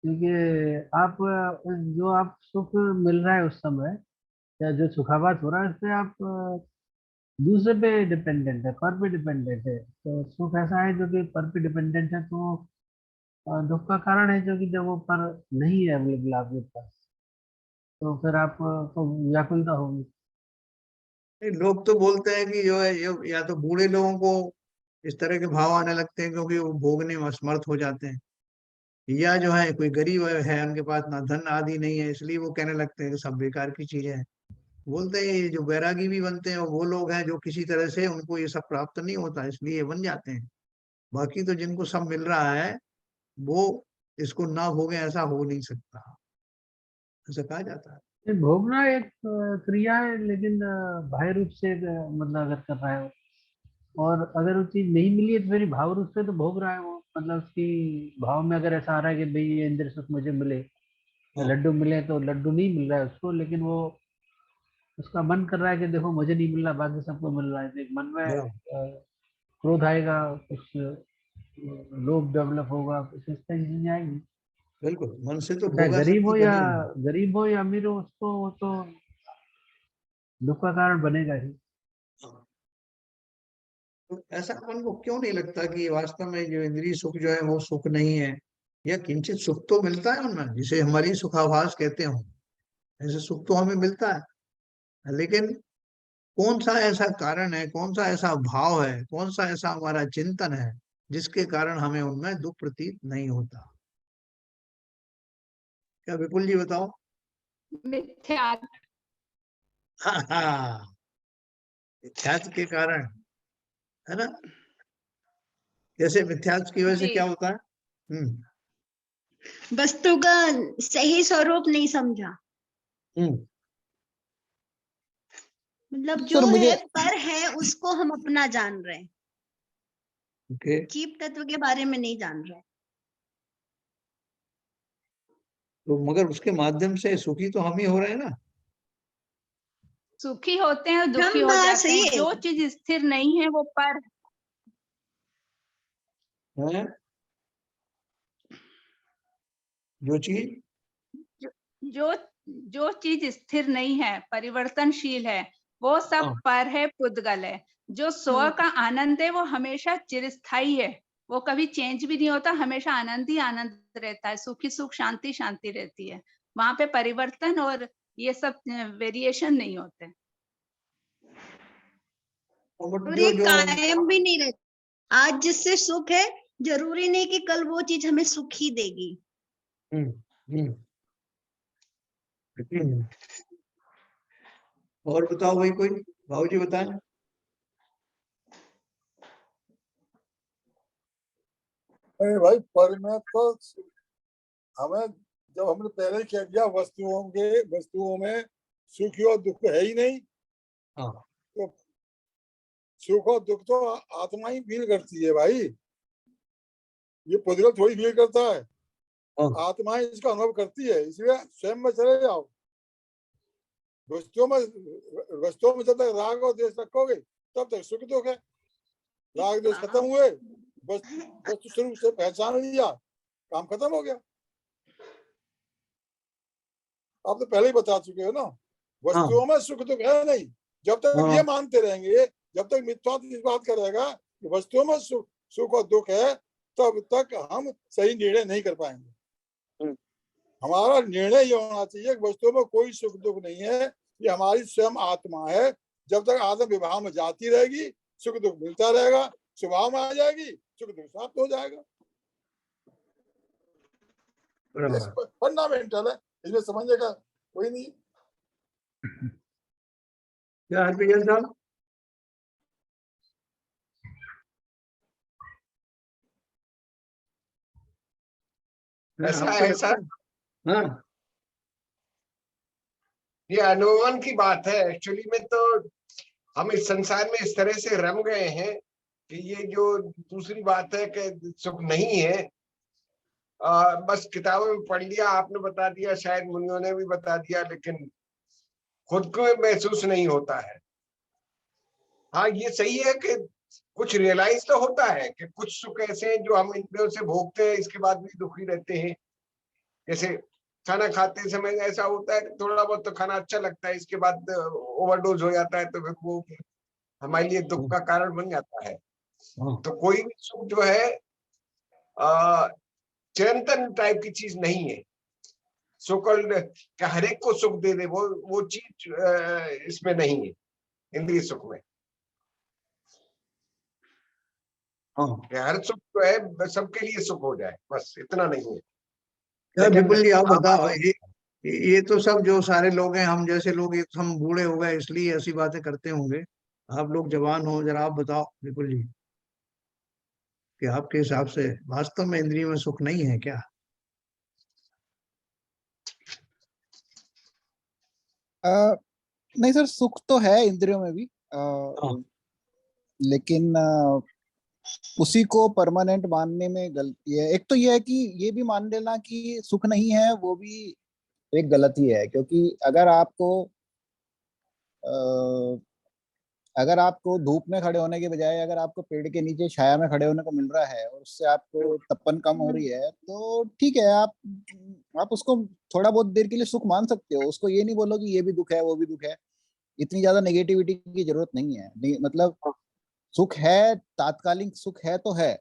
क्योंकि आप जो आप सुख मिल रहा है उस समय, या जो सुखावास हो रहा है उससे आप दूसरे पे डिपेंडेंट है, पर पे डिपेंडेंट है। तो सुख ऐसा है जो कि पर पे डिपेंडेंट है, तो दुख का कारण है जो कि जब वो पर नहीं है अवेलेबल आपके पास, तो फिर आप को व्याकुलता होगी। नहीं, लोग तो बोलते हैं कि जो है या तो बूढ़े लोगों को इस तरह के भाव आने लगते हैं क्योंकि वो भोगने में असमर्थ हो जाते हैं, या जो है कोई गरीब है, उनके पास ना धन आदि नहीं है, इसलिए वो कहने लगते हैं कि सब बेकार की चीजें हैं। बोलते हैं ये जो बैरागी भी बनते हैं वो लोग हैं जो किसी तरह से उनको ये सब प्राप्त नहीं होता, इसलिए ये बन जाते हैं। बाकी तो जिनको सब मिल रहा है वो इसको ना भोगे, ऐसा हो नहीं सकता, ऐसा कहा जाता है। ये भोगना एक क्रिया है, लेकिन बाह्य रूप से मतलब अगर कर रहा है और अगर वो चीज नहीं मिली है तो फिर भाव रूप से तो भोग रहा है वो, मतलब उसकी भाव में अगर ऐसा आ रहा है कि भाई ये इंद्रिय सुख मुझे मिले, लड्डू मिले, तो लड्डू नहीं मिल रहा है उसको, लेकिन वो उसका मन कर रहा है कि देखो मुझे नहीं मिल रहा, बाकी सबको मिल रहा है, तो एक मन में बराबर, क्रोध आएगा, कुछ लोभ डेवलप होगा, कुछ इस तरह की चीजें आएंगी। बिल्कुल। मन से तो तो चाहे भोगासक्ति बनी हुई है। गरीब हो या अमीर हो, उसको वो तो दुख का कारण बनेगा ही। हाँ। तो ऐसा अपन को क्यों नहीं लगता कि वास्तव में जो इंद्रिय सुख जो है वो सुख नहीं है, या किंचित सुख तो मिलता है उनमें, जिसे हमारी सुखाभास कहते हो, ऐसे सुख तो हमें मिलता है। लेकिन कौन सा ऐसा कारण है, कौन सा ऐसा भाव है, कौन सा ऐसा हमारा चिंतन है जिसके कारण हमें उनमें दुख प्रतीत नहीं होता? क्या विपुल जी बताओ। मिथ्या। हाँ हाँ, मिथ्यात्व के कारण, है ना। जैसे मिथ्यात्व की वजह से जी, क्या होता है? वस्तु का सही स्वरूप नहीं समझा, हम्म। मतलब सर जो मुझे है पर है उसको हम अपना जान रहे हैं, ओके। जीव तत्व के बारे में नहीं जान रहे। तो मगर उसके माध्यम से सुखी तो हम ही हो रहे हैं ना। सुखी होते हैं और दुखी हम हो बात जाते सही हैं। है, जो चीज स्थिर नहीं है वो पर, है जो चीज, जो जो जो चीज स्थिर नहीं है, परिवर्तनशील है, वो सब हाँ पर है, पुद्गल है। जो स्व का आनंद है वो हमेशा चिरस्थायी है, वो कभी चेंज भी नहीं होता, हमेशा आनंद ही आनंद रहता है, सुखी सुख, शांति शांति रहती है। वहां पे परिवर्तन और ये सब वेरिएशन नहीं होते। बट और जो ये जो कायम भी नहीं रहता। आज जिससे सुख है, जरूरी नहीं कि कल वो चीज हमें सुख ही देगी। हम्म हम्म हम्म। और बताओ भाई, कोई भाऊ जी बताएं। अरे भाई पर में तो हमें, जब हमने पहले कह दिया वस्तुओं में सुख और दुख है ही नहीं, हाँ तो सुख और दुख तो आत्मा ही फील करती है भाई, ये पुद्गल थोड़ी फील करता है, हाँ आत्मा ही इसका अनुभव करती है। इसलिए स्वयं में चले जाओ, वस्तुओं में जब तक राग और द्वेष रखोगे तब तक सुख दुख है। राग द्वेष खत्म हुए, वस्तु स्वरूप से पहचान लिया, काम खत्म हो गया। आप तो पहले ही बता चुके हो ना, हाँ वस्तुओं में सुख दुख है नहीं। जब तक हाँ ये मानते रहेंगे, जब तक मिथ्यात्व इस बात करेगा कि वस्तुओं में सुख और दुख है, तब तक हम सही निर्णय नहीं कर पाएंगे। हमारा निर्णय ये होना चाहिए कि वस्तुओं में कोई सुख दुख नहीं है, ये हमारी स्वयं आत्मा है। जब तक आत्म विभाव में जाती रहेगी, सुख दुख मिलता रहेगा, स्वभाव में आ जाएगी, सुख दुख समाप्त हो जाएगा। फंडामेंटल है, इसमें समझने का कोई नहीं। क्या हरभजन साहब? ऐसा आपको ऐसा लगता है? हाँ ये अनुमान की बात है। एक्चुअली में तो हम इस संसार में इस तरह से रम गए हैं कि ये जो दूसरी बात है कि सुख नहीं है, बस किताबों में पढ़ लिया, आपने बता दिया, शायद मुनियों ने भी बता दिया, लेकिन खुद को महसूस नहीं होता है। हाँ, ये सही है कि कुछ रियलाइज तो होता है कि कुछ सुख ऐसे हैं जो हम इंद्रियों से भोगते हैं, इसके बाद भी दुखी रहते हैं। जैसे खाना खाते समय ऐसा होता है कि थोड़ा बहुत तो खाना अच्छा लगता है, इसके बाद ओवरडोज हो जाता है, तो फिर वो हमारे लिए दुख का कारण बन जाता है। हाँ तो कोई भी सुख जो है चिरंतन टाइप की चीज नहीं है। सुकल का हर एक को सुख दे दे, वो चीज इसमें नहीं है, इंद्रिय सुख में। हाँ। हर सुख जो है सबके लिए सुख हो जाए, बस इतना नहीं है। क्या लेकिन विपुल जी आप बताओ, आप ये तो सब जो सारे लोग हैं, हम जैसे लोग, ये तो हम बूढ़े हो गए इसलिए ऐसी बातें करते होंगे। आप लोग जवान हो, जरा आप बताओ विपुल जी, कि आपके हिसाब से वास्तव में इंद्रिय में सुख नहीं है क्या? नहीं सर, सुख तो है इंद्रियों में भी। हाँ लेकिन उसी को परमानेंट मानने में गलती है। एक तो ये है कि ये भी मान लेना कि सुख नहीं है, वो भी एक गलती है, क्योंकि अगर आपको धूप में खड़े होने के बजाय अगर आपको पेड़ के नीचे छाया में खड़े होने को मिल रहा है और उससे आपको तपन कम हो रही है, तो ठीक है, आप उसको थोड़ा बहुत देर के लिए सुख मान सकते हो। उसको ये नहीं बोलो कि ये भी दुख है वो भी दुख है। इतनी ज्यादा नेगेटिविटी की जरूरत नहीं है। मतलब सुख है, तात्कालिक सुख है तो है,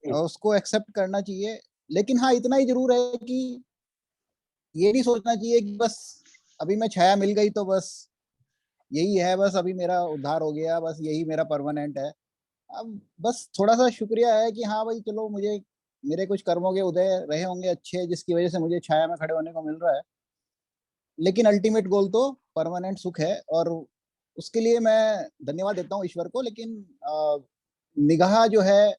और उसको एक्सेप्ट करना चाहिए। लेकिन हाँ, इतना ही जरूर है कि ये नहीं सोचना चाहिए कि बस अभी मैं छाया मिल गई तो बस यही है, बस अभी मेरा उद्धार हो गया, बस यही मेरा परमानेंट है। अब बस थोड़ा सा शुक्रिया है कि हाँ भाई चलो, मुझे मेरे कुछ कर्मों के उदय रहे होंगे अच्छे, जिसकी वजह से मुझे छाया में खड़े होने को मिल रहा है। लेकिन अल्टीमेट गोल तो परमानेंट सुख है, और उसके लिए मैं धन्यवाद देता हूँ ईश्वर को। लेकिन निगाह जो है,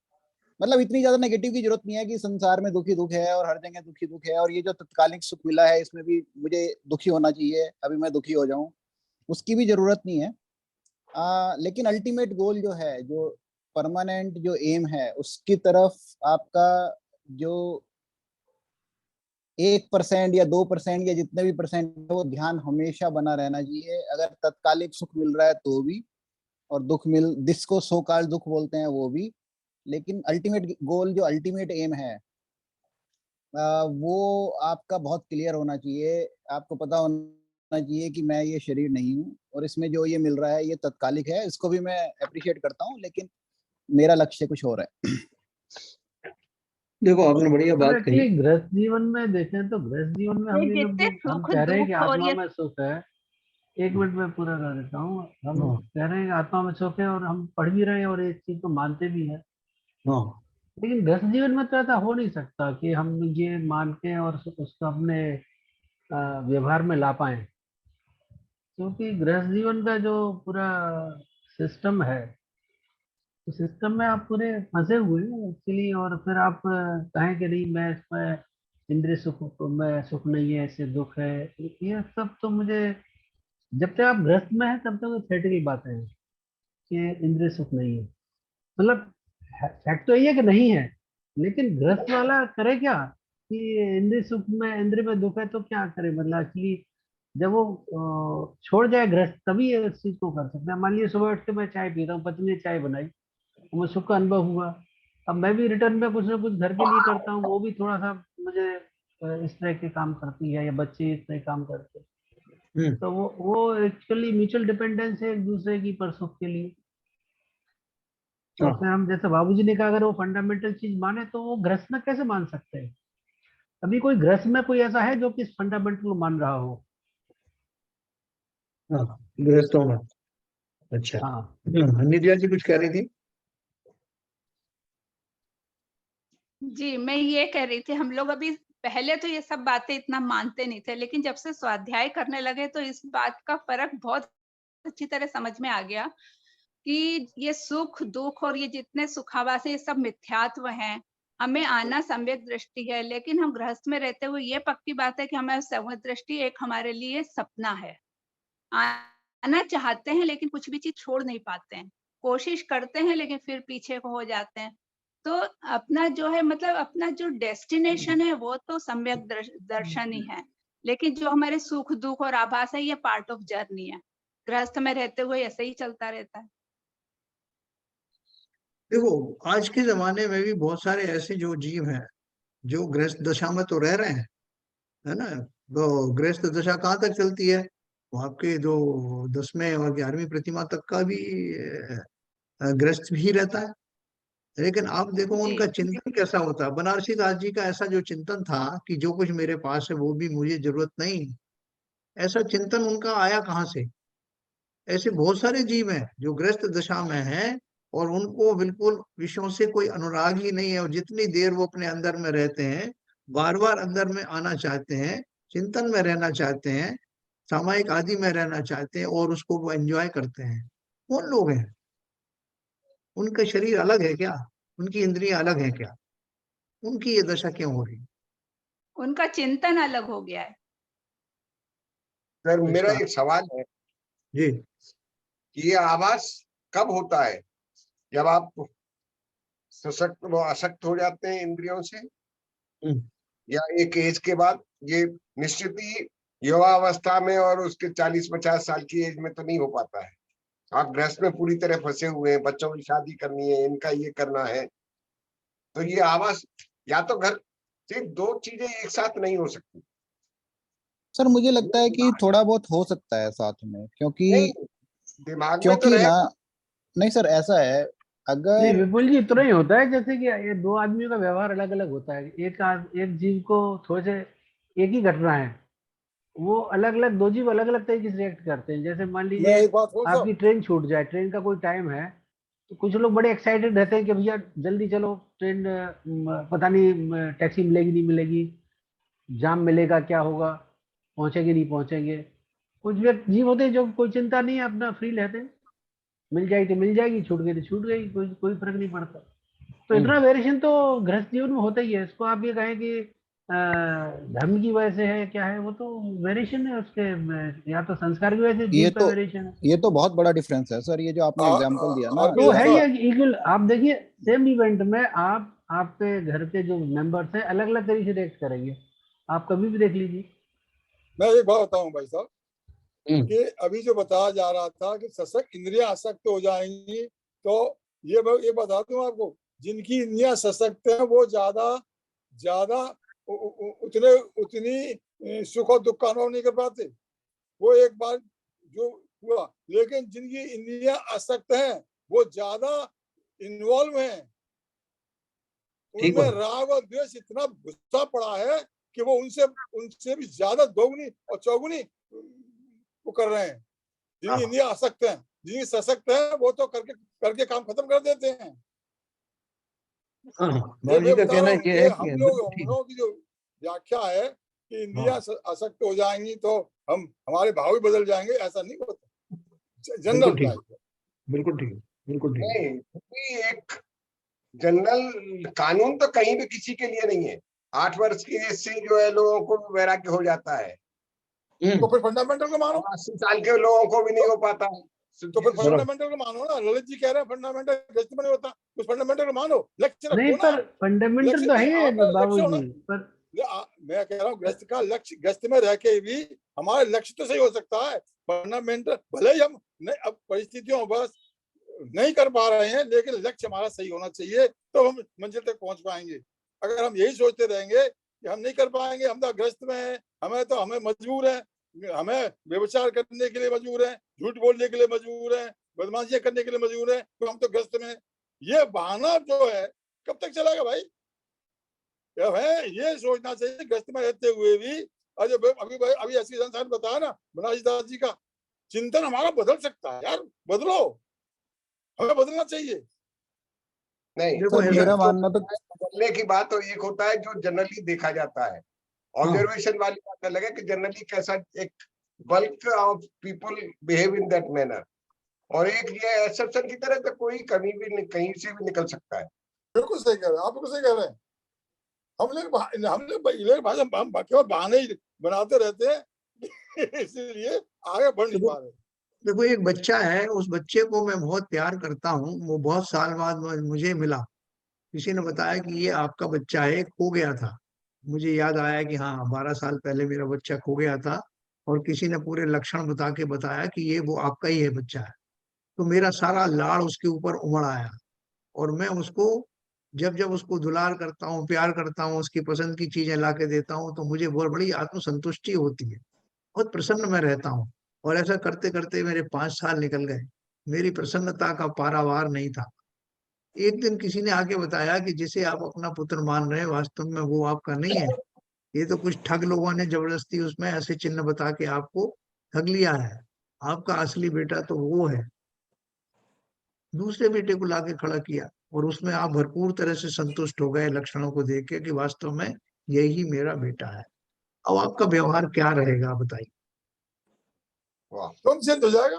मतलब इतनी ज्यादा नेगेटिव की जरूरत नहीं है कि संसार में दुखी दुख है और हर जगह दुखी दुख है, और ये जो तत्कालिक सुख मिला है इसमें भी मुझे दुखी होना चाहिए, अभी मैं दुखी हो जाऊं, उसकी भी जरूरत नहीं है। लेकिन अल्टीमेट गोल जो है, जो परमानेंट जो एम है, उसकी तरफ आपका जो 1% या 2% या जितने भी परसेंट, वो ध्यान हमेशा बना रहना चाहिए। अगर तत्कालिक सुख मिल रहा है तो भी, और जिसको सो काल दुख बोलते हैं वो भी। लेकिन अल्टीमेट गोल, जो अल्टीमेट एम है, वो आपका बहुत क्लियर होना चाहिए। आपको पता होना चाहिए कि मैं ये शरीर नहीं हूँ, और इसमें जो ये मिल रहा है ये तत्कालिक है। इसको भी मैं अप्रिशिएट करता हूँ, लेकिन मेरा लक्ष्य कुछ और है। देखो, आपने बढ़िया बात कही। एक्चुअली गृहस्थ जीवन में देखें तो गृहस्थ जीवन में हम ये ये लोग जितने हम सुख कह रहे हैं कि दुख और आत्मा ये में सुख है। एक मिनट में पूरा कर देता हूँ। हम हाँ कह रहे हैं कि आत्मा में सुख है और हम पढ़ भी रहे हैं और एक चीज को मानते भी हैं। हाँ लेकिन गृहस्थ जीवन में तो ऐसा हो नहीं सकता कि हम ये मान के और उसको अपने व्यवहार में ला पाए, क्योंकि गृहस्थ जीवन का जो पूरा सिस्टम है, तो सिस्टम में आप पूरे फंसे हुए हैं एक्चुअली। और फिर आप कहें कि नहीं, मैं इसमें इंद्रिय सुख में सुख नहीं है, इससे दुख है, ये सब तो मुझे, जब तक आप गृहस्थ में है तब तक थेटिकल बातें हैं कि इंद्रिय सुख नहीं है। मतलब फैक्ट तो ये है कि नहीं है, लेकिन गृहस्थ वाला करे क्या कि इंद्रिय सुख में, इंद्रिय में दुख है तो क्या करे। मतलब एक्चुअली जब वो छोड़ जाए गृहस्थ, तभी ये इस चीज को कर सकते हैं। मान लीजिए सुबह उठ के मैं चाय पीता हूँ, पत्नी ने चाय बनाई, मुझे सुख का अनुभव हुआ, अब मैं भी रिटर्न में कुछ ना कुछ घर के लिए करता हूँ, वो भी थोड़ा सा मुझे इस तरह के काम करती है, या बच्चे इस तरह काम करते हैं। तो वो एक्चुअली म्यूचुअल डिपेंडेंस है एक दूसरे की पर सुख के लिए। और फिर हम, जैसे बाबूजी ने कहा, अगर वो फंडामेंटल चीज माने तो वो गृहस्थ में कैसे मान सकते हैं। अभी कोई गृहस्थ में कोई ऐसा है जो कि इस फंडामेंटल को मान रहा हो? हाँ, गृहस्थों में। अच्छा, हाँ नित्या जी कुछ कह रही थी। जी, मैं ये कह रही थी, हम लोग अभी पहले तो ये सब बातें इतना मानते नहीं थे, लेकिन जब से स्वाध्याय करने लगे तो इस बात का फर्क बहुत अच्छी तरह समझ में आ गया कि ये सुख दुख और ये जितने सुखावास है, ये सब मिथ्यात्व हैं। हमें आना सम्यक दृष्टि है, लेकिन हम गृहस्थ में रहते हुए ये पक्की बात है कि हमें सम्यक दृष्टि एक हमारे लिए सपना है। आना चाहते हैं लेकिन कुछ भी चीज छोड़ नहीं पाते हैं, कोशिश करते हैं लेकिन फिर पीछे को हो जाते हैं। तो अपना जो है, मतलब अपना जो डेस्टिनेशन है वो तो सम्यक दर्शन ही है, लेकिन जो हमारे सुख दुख और आभास है, ये पार्ट ऑफ जर्नी है। गृहस्थ में रहते हुए ऐसे ही चलता रहता है। देखो, आज के जमाने में भी बहुत सारे ऐसे जो जीव हैं जो गृहस्थ दशा में तो रह रहे हैं, है ना। तो गृहस्थ दशा कहाँ तक चलती है, वो आपके जो 10वें और 11वीं प्रतिमा तक का भी गृहस्थ भी रहता है। लेकिन आप देखो जी उनका चिंतन कैसा होता है। बनारसी दास जी का ऐसा जो चिंतन था कि जो कुछ मेरे पास है वो भी मुझे जरूरत नहीं, ऐसा चिंतन उनका आया कहाँ से। ऐसे बहुत सारे जीव हैं जो गृहस्थ दशा में हैं और उनको बिल्कुल विषयों से कोई अनुराग ही नहीं है, और जितनी देर वो अपने अंदर में रहते हैं, बार बार अंदर में आना चाहते हैं, चिंतन में रहना चाहते हैं, सामायिक आदि में रहना चाहते हैं, और उसको वो एंजॉय करते हैं। कौन लोग हैं? उनका शरीर अलग है क्या? उनकी इंद्रियां अलग है क्या? उनकी ये दशा क्यों हो रही? उनका चिंतन अलग हो गया है। सर, तो मेरा इसका एक सवाल है जी। कि ये आभास कब होता है? जब आप सशक्त व असक्त हो जाते हैं इंद्रियों से, या एक एज के बाद, ये निश्चित ही युवावस्था में और उसके 40-50 साल की एज में तो नहीं हो पाता है। आप गृहस्थ में पूरी तरह फंसे हुए हैं, बच्चों की शादी करनी है, इनका ये करना है, तो ये आवास या तो घर से, दो चीजें एक साथ नहीं हो सकती। सर मुझे लगता है कि थोड़ा बहुत हो सकता है साथ में, क्योंकि नहीं, दिमाग में तो क्योंकि रहे। ना, नहीं सर ऐसा है, नहीं अगर विपुल जी, इतना ही होता है जैसे कि ये दो आदमियों का व्यवहार अलग अलग होता है। एक जीव को थोड़े से, एक ही घटना है, वो अलग अलग, दो जीव अलग अलग तरीके से रिएक्ट करते हैं। जैसे मान मैं लीजिए एक बात बोल आपकी ट्रेन छूट जाए, ट्रेन का कोई टाइम है, तो कुछ लोग बड़े एक्साइटेड रहते हैं कि भैया जल्दी चलो, ट्रेन पता नहीं टैक्सी मिलेगी नहीं मिलेगी, जाम मिलेगा क्या होगा, पहुंचेंगे नहीं पहुंचेंगे। कुछ व्यक्ति जीव होते हैं जो कोई चिंता नहीं है, अपना फ्री रहते हैं, मिल जाएगी तो मिल जाएगी, छूट गई तो छूट गई, कोई कोई फर्क नहीं पड़ता। तो इतना वेरिएशन तो गृहस्थ जीवन में होता ही है। इसको आप ये कहें कि धर्म की वजह से है क्या है, वो तो वेरिएशन है उसके, या तो संस्कार की वजह से जीव का वेरिएशन है। ये तो बहुत बड़ा डिफरेंस है सर, ये जो आपने एग्जांपल दिया ना। अभी तो है ऐसा- ये इक्वल। आप देखिए सेम इवेंट में आपके घर के जो मेंबर्स हैं अलग अलग तरीके से रिएक्ट करेंगे, आप कभी भी देख लीजिए। मैं एक बात बताऊं भाई साहब, कि अभी जो बताया जा रहा था कि सशक्त इंद्रियां असक्त हो जाएंगी, तो ये बता दूं आपको, जिनकी इंद्रियां सशक्त हैं वो ज्यादा उतनी सुख और दुख का अनुभव नहीं कर पाते। वो एक बार जो हुआ, लेकिन जिनकी इंद्रियां असक्त हैं वो ज्यादा इन्वॉल्व हैं, उनमें राग और द्वेष इतना गुस्सा पड़ा है कि वो उनसे भी ज्यादा दोगुनी और चौगुनी वो कर रहे हैं। जिनकी इंद्रियां असक्त हैं, जिनकी सशक्त है वो तो करके काम खत्म कर देते हैं। ये मैं बता रहा हूँ, ये हम लोगों की जो व्याख्या है कि इंद्रियां असक्त हो जाएंगी तो हमारे भाव भी बदल जाएंगे, ऐसा नहीं होता। General type. बिल्कुल ठीक, बिल्कुल ठीक। नहीं, एक जनरल कानून तो कहीं भी किसी के लिए नहीं है। 8 वर्ष की एज से जो है लोगों को वैराग्य हो जाता है, तो फिर फंडामेंटल को मानो। 80 साल के लोगों को भी नहीं हो पाता। तो फिर फंडामेंटल को मानो ना। ललित जी कह रहे हैं फंडामेंटल गश्त में नहीं होता, उस फंडामेंटल को मानो, लक्ष्य नहीं रखो ना। पर फंडामेंटल तो है बाबूजी, पर मैं कह रहा हूँ गश्त का लक्ष्य, गश्त में रह के भी हमारा लक्ष्य तो सही हो सकता है। फंडामेंटल भले ही हम अब परिस्थितियों बस नहीं कर पा रहे हैं, लेकिन लक्ष्य हमारा सही होना चाहिए, तो हम मंजिल तक पहुंच पाएंगे। अगर हम यही सोचते रहेंगे कि हम नहीं कर पाएंगे, हम तो ग्रस्त में हैं, हमें मजबूर है, हमें व्यभिचार करने के लिए मजबूर है, झूठ बोलने के लिए मजबूर है, बदमाशियां करने के लिए मजबूर है, तो हम तो ग्रस्त में। ये बहाना जो है कब तक चलेगा भाई? है ये सोचना चाहिए ग्रस्त में रहते हुए भी। अभी ऐसी संसार बताया ना बनारस दास जी का, चिंतन हमारा बदल सकता है यार, बदलो, हमें बदलना चाहिए। नहीं तो मेरा मानना तो बदलने की बात तो एक होता है जो जनरली देखा जाता है, ऑब्जर्वेशन वाली बात अलग है कि जनरली कैसा एक bulk of people behave in that manner, और एक ये एक्सेप्शन की तरह तो कोई कभी भी कहीं से भी निकल सकता है। बिल्कुल सही कह रहे हैं आप, बिल्कुल सही कह रहे हैं। हम लोग केवल बहाने ही बनाते रहते हैं, इसीलिए आगे बढ़ नहीं पा रहे। देखो एक बच्चा है, उस बच्चे को मैं बहुत प्यार करता हूँ, वो बहुत साल बाद मुझे मिला, किसी ने बताया कि ये आपका बच्चा है, खो गया था। मुझे याद आया कि हाँ 12 साल पहले मेरा बच्चा खो गया था, और किसी ने पूरे लक्षण बता के बताया कि ये वो आपका ही है बच्चा है। तो मेरा सारा लाड़ उसके ऊपर उमड़ आया, और मैं उसको जब जब उसको दुलार करता हूँ, प्यार करता हूँ, उसकी पसंद की चीजें ला के देता हूँ, तो मुझे बहुत बड़ी आत्मसंतुष्टि होती है, बहुत प्रसन्न मैं रहता हूँ। और ऐसा करते करते मेरे 5 साल निकल गए, मेरी प्रसन्नता का पारावार नहीं था। एक दिन किसी ने आके बताया कि जिसे आप अपना पुत्र मान रहे हैं वास्तव में वो आपका नहीं है, ये तो कुछ ठग लोगों ने जबरदस्ती उसमें ऐसे चिन्ह बता के आपको ठग लिया है, आपका असली बेटा तो वो है। दूसरे बेटे को लाके खड़ा किया, और उसमें आप भरपूर तरह से संतुष्ट हो गए लक्षणों को देख के कि वास्तव में यही मेरा बेटा है। अब आपका व्यवहार क्या रहेगा बताइए? तुम चेंज हो जाएगा।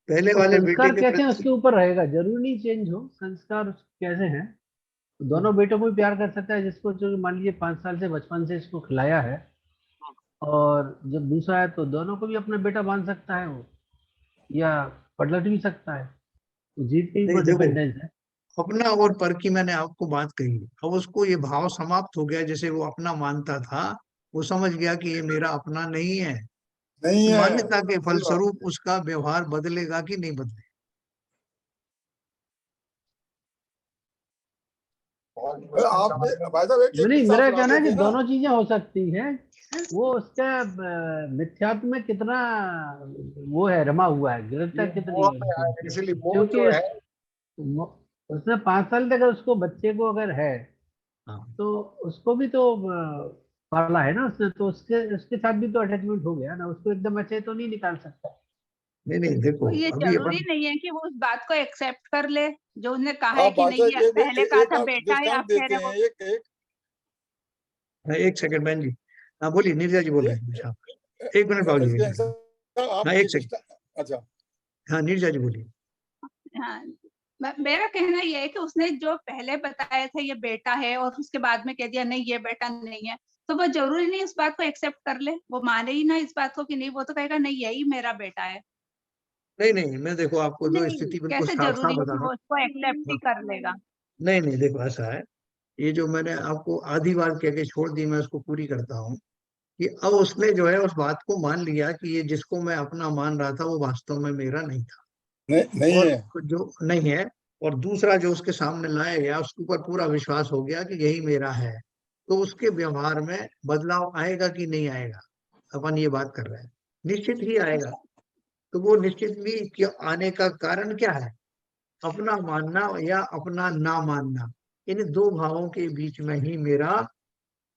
पहले तो वाले बेटे संस्कार के कैसे हैं प्रति उसके ऊपर रहेगा, जरूरी नहीं चेंज हो, संस्कार कैसे हैं। दोनों बेटों को भी प्यार कर सकता है, जिसको जो मान लीजिए 5 साल से बचपन से इसको खिलाया है, और जब दूसरा है तो दोनों को भी अपना बेटा मान सकता है वो, या पलट भी सकता है, तो जीव के नहीं ऊपर देखो, डिपेंडेंस है। अपना और पर की मैंने आपको बात कही, अब उसको ये भाव समाप्त हो गया, जैसे वो अपना मानता था, वो समझ गया कि ये मेरा अपना नहीं है। नहीं तो है, मान्यता के सही बात। फलस्वरूप उसका व्यवहार बदलेगा कि नहीं बदलेगा? आप भाई साहब एक नहीं, किस्सा मेरा सुना कहना है कि देते ना। दोनों चीजें हो सकती हैं। वो उसका मिथ्यात्व में कितना वो है, रमा हुआ है, दृढ़ता कितनी मोह है में है, उसकी। इसलिए मोह क्योंकि जो है उसने 5 साल तक उसको बच्चे को अगर है, हाँ। तो उसको भी तो पाला है ना उसने, तो उसके उसके साथ भी तो अटैचमेंट हो गया ना, उसको एकदम अच्छे तो नहीं निकाल सकता। नहीं नहीं देखो, तो ये अभी जरूरी अपन, नहीं है कि वो उस बात को एक्सेप्ट कर ले जो उसने कहा है आप कि भाई नहीं, साहब ये पहले कहा एक था आप बेटा है, दृष्टांत अब कह देते रहे हैं, वो। एक एक सेकंड बहन जी, हाँ बोलिए, नीरजा जी बोल रहे हैं कुछ, हाँ। एक मिनट बाबू जी, एक इसके मिनट। हिसाब आप हाँ ये एक सेकंड, अच्छा, हाँ नीरजा जी बोलिए। हाँ, मेरा कहना ये है कि उसने जो पहले बताया था ये बेटा है और उसके बाद में कह दिया नहीं ये बेटा नहीं है, तो वो जरूरी नहीं इस बात को एक्सेप्ट कर ले, वो माने ही ना इस बात को कि नहीं, वो तो कहेगा नहीं यही मेरा बेटा है। नहीं नहीं, मैं देखो आपको जो नहीं, स्थिति बिल्कुल कैसे साफ साफ जरूरी है बता कि रहा वो उसको एक्सेप्ट ही हूँ। कर लेगा? नहीं नहीं देखो, ऐसा है, ये जो मैंने आपको आधी बात कह के छोड़ दी, मैं उसको पूरी करता हूँ, कि अब उसने जो है उस बात को मान लिया कि ये जिसको मैं अपना मान रहा था वो वास्तव में मेरा नहीं था, नहीं और है। जो नहीं है, और दूसरा जो उसके सामने लाया गया उसके ऊपर पूरा विश्वास हो गया कि यही मेरा है, तो उसके व्यवहार में बदलाव आएगा कि नहीं आएगा? अपन ये बात कर रहे हैं, निश्चित ही आएगा। तो वो निश्चित भी क्यों आने का कारण क्या है? अपना मानना या अपना ना मानना, इन दो भावों के बीच में ही मेरा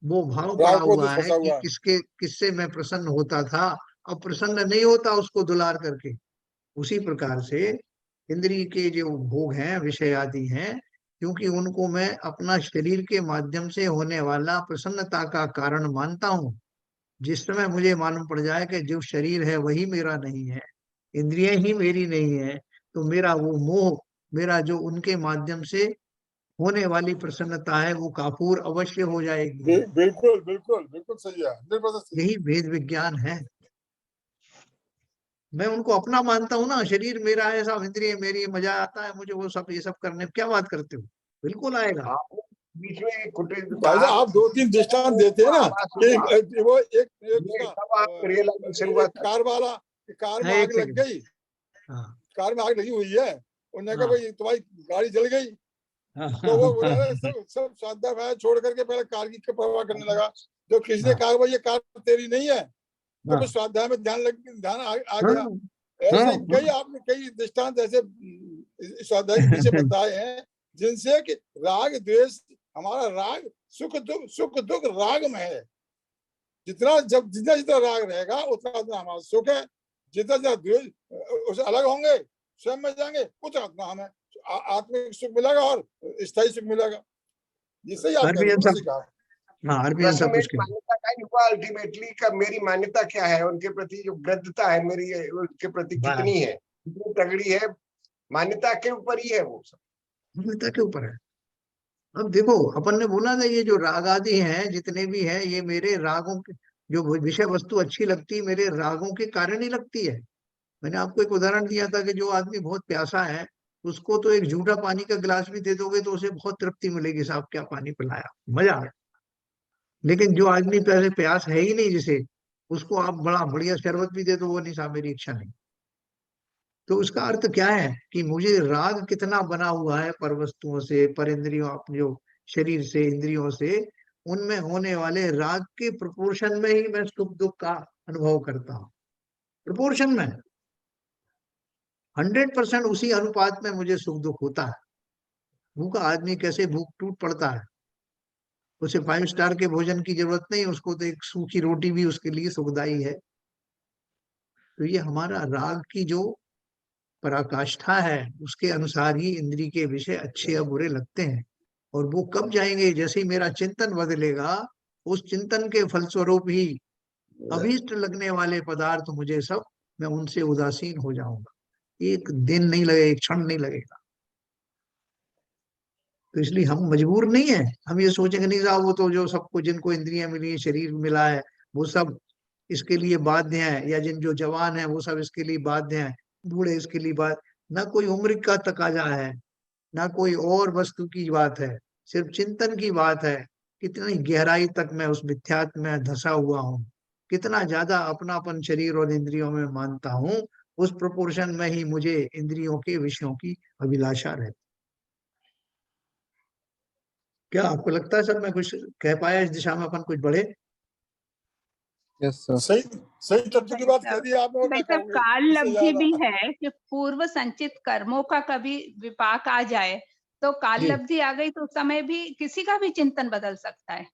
वो भाव पड़ा राग को हुआ है फंसा कि हुआ है। किससे मैं प्रसन्न होता था, अब प्रसन्न नहीं होता उसको दुलार करके। उसी प्रकार से इंद्रिय के जो भोग हैं, विषय आदि हैं, क्योंकि उनको मैं अपना शरीर के माध्यम से होने वाला प्रसन्नता का कारण मानता हूँ, जिस समय मुझे मालूम पड़ जाए कि जो शरीर है वही मेरा नहीं है, इंद्रियां ही मेरी नहीं है, तो मेरा वो मोह, मेरा जो उनके माध्यम से होने वाली प्रसन्नता है वो काफूर अवश्य हो जाएगी। बिल्कुल बिल्कुल बिल्कुल सही है, 100% सही है। यही वेद विज्ञान है। मैं उनको अपना मानता हूँ ना, शरीर मेरा है, सब इंद्रिय मेरी, मजा आता है मुझे वो सब, ये सब करने में। क्या बात करते हो, बिल्कुल आएगा। आपने बीच में एक कुटिल भाई कहा साहब आप 2-3 दृष्टांत देते हैं ना आवाज कि हुआ, वो एक ये तब आप रियलाइजेशन हुआ था। कार वाला, कार हाँ में एक आग लग सेकंड, गई, हाँ कार में आग लगी हुई है, उन्होंने कहा हाँ भाई तुम्हारी गाड़ी जल गई, हाँ तो वो हाँ बोला सब सब शानदार मैं छोड़ करके पहले कार की परवाह करने लगा। जो किसी ने हाँ कहा भाई ये कार तेरी नहीं है, तो हाँ फिर स्वाध्याय में ध्यान आ हाँ गया। हाँ ऐसे हाँ। कई आपने कई दृष्टांत ऐसे स्वाध्याय के पीछे बताए हैं, जिनसे कि राग द्वेष, हमारा राग सुख दुख राग में है। जितना जितना राग रहेगा उतना उतना हमारा सुख है, जितना जितना द्वेष उससे अलग होंगे, स्वयं में जाएंगे, उतना उतना हमें आत्मिक सुख मिलेगा और स्थायी सुख मिलेगा। जिससे ही आप कह रहे हरभजन हो साहब, सीखा। हाँ हरभजन प्रश्न साहब कुछ मेरी कहें। मान्यता का ही हुआ अल्टीमेटली का, मेरी मान्यता क्या है उनके प्रति, जो गद्यता है मेरी उनके प्रति कितनी है, कितनी तगड़ी है, मान्यता के ऊपर ही है वो सब। मान्यता के ऊपर है। अब देखो, अपन ने बोला था ये जो राग आदि हैं जितने भी हैं, ये मेरे रागों के, जो विषय वस्तु अच्छी लगती है मेरे रागों के कारण ही लगती है। मैंने आपको एक उदाहरण दिया था कि जो आदमी बहुत प्यासा है, उसको तो एक झूठा पानी का गिलास भी दे दोगे तो उसे बहुत तृप्ति मिलेगी, साहब क्या पानी पिलाया, मजा आया। लेकिन जो आदमी पहले प्यास है ही नहीं जिसे, उसको आप बड़ा बढ़िया शरबत भी दे दो, वो नहीं साहब मेरी इच्छा नहीं। तो उसका अर्थ क्या है कि मुझे राग कितना बना हुआ है पर वस्तुओं से, पर इंद्रियों, अपने जो शरीर से, इंद्रियों से, उनमें होने वाले राग के प्रोपोर्शन में ही मैं सुख दुख का अनुभव करता हूँ। प्रोपोर्शन में 100% उसी अनुपात में मुझे सुख दुख होता है। भूखा आदमी कैसे भूख टूट पड़ता है, उसे 5 स्टार के भोजन की जरूरत नहीं, उसको तो एक सूखी रोटी भी उसके लिए सुखदाई है। तो ये हमारा राग की जो पराकाष्ठा है, उसके अनुसार ही इंद्री के विषय अच्छे या बुरे लगते हैं। और वो कब जाएंगे, जैसे ही मेरा चिंतन बदलेगा, उस चिंतन के फलस्वरूप ही अभीष्ट लगने वाले पदार्थ मुझे सब, मैं उनसे उदासीन हो जाऊंगा। एक दिन नहीं लगेगा, एक क्षण नहीं लगेगा। तो इसलिए हम मजबूर नहीं है, हम ये सोचेंगे नहीं साहब वो तो जो सबको, जिनको इंद्रियां मिली हैं, शरीर मिला है, वो सब इसके लिए बाध्य हैं, या जिन जो जवान है वो सब इसके लिए बाध्य हैं। बूढ़े इसके लिए बात, ना कोई उम्र का तकाजा है, ना कोई और वस्तु की बात है, सिर्फ चिंतन की बात है। कितनी गहराई तक मैं उस मिथ्यात्व में धंसा हुआ हूँ, कितना ज्यादा अपनापन शरीर और इंद्रियों में मानता हूँ, उस प्रोपोर्शन में ही मुझे इंद्रियों के विषयों की अभिलाषा रहती। क्या आपको लगता है सर मैं कुछ कह पाया इस दिशा में, अपन कुछ बढ़े? Yes sir. सही सही तत्व की बात कह दी आपने। और भाई क्या साहब, कहोगे? काल इससे लब्धि ज्यादा? भी है कि पूर्व संचित कर्मों का कभी विपाक आ जाए तो काल जी। लब्धि आ गई तो उस समय भी किसी का भी चिंतन बदल सकता है।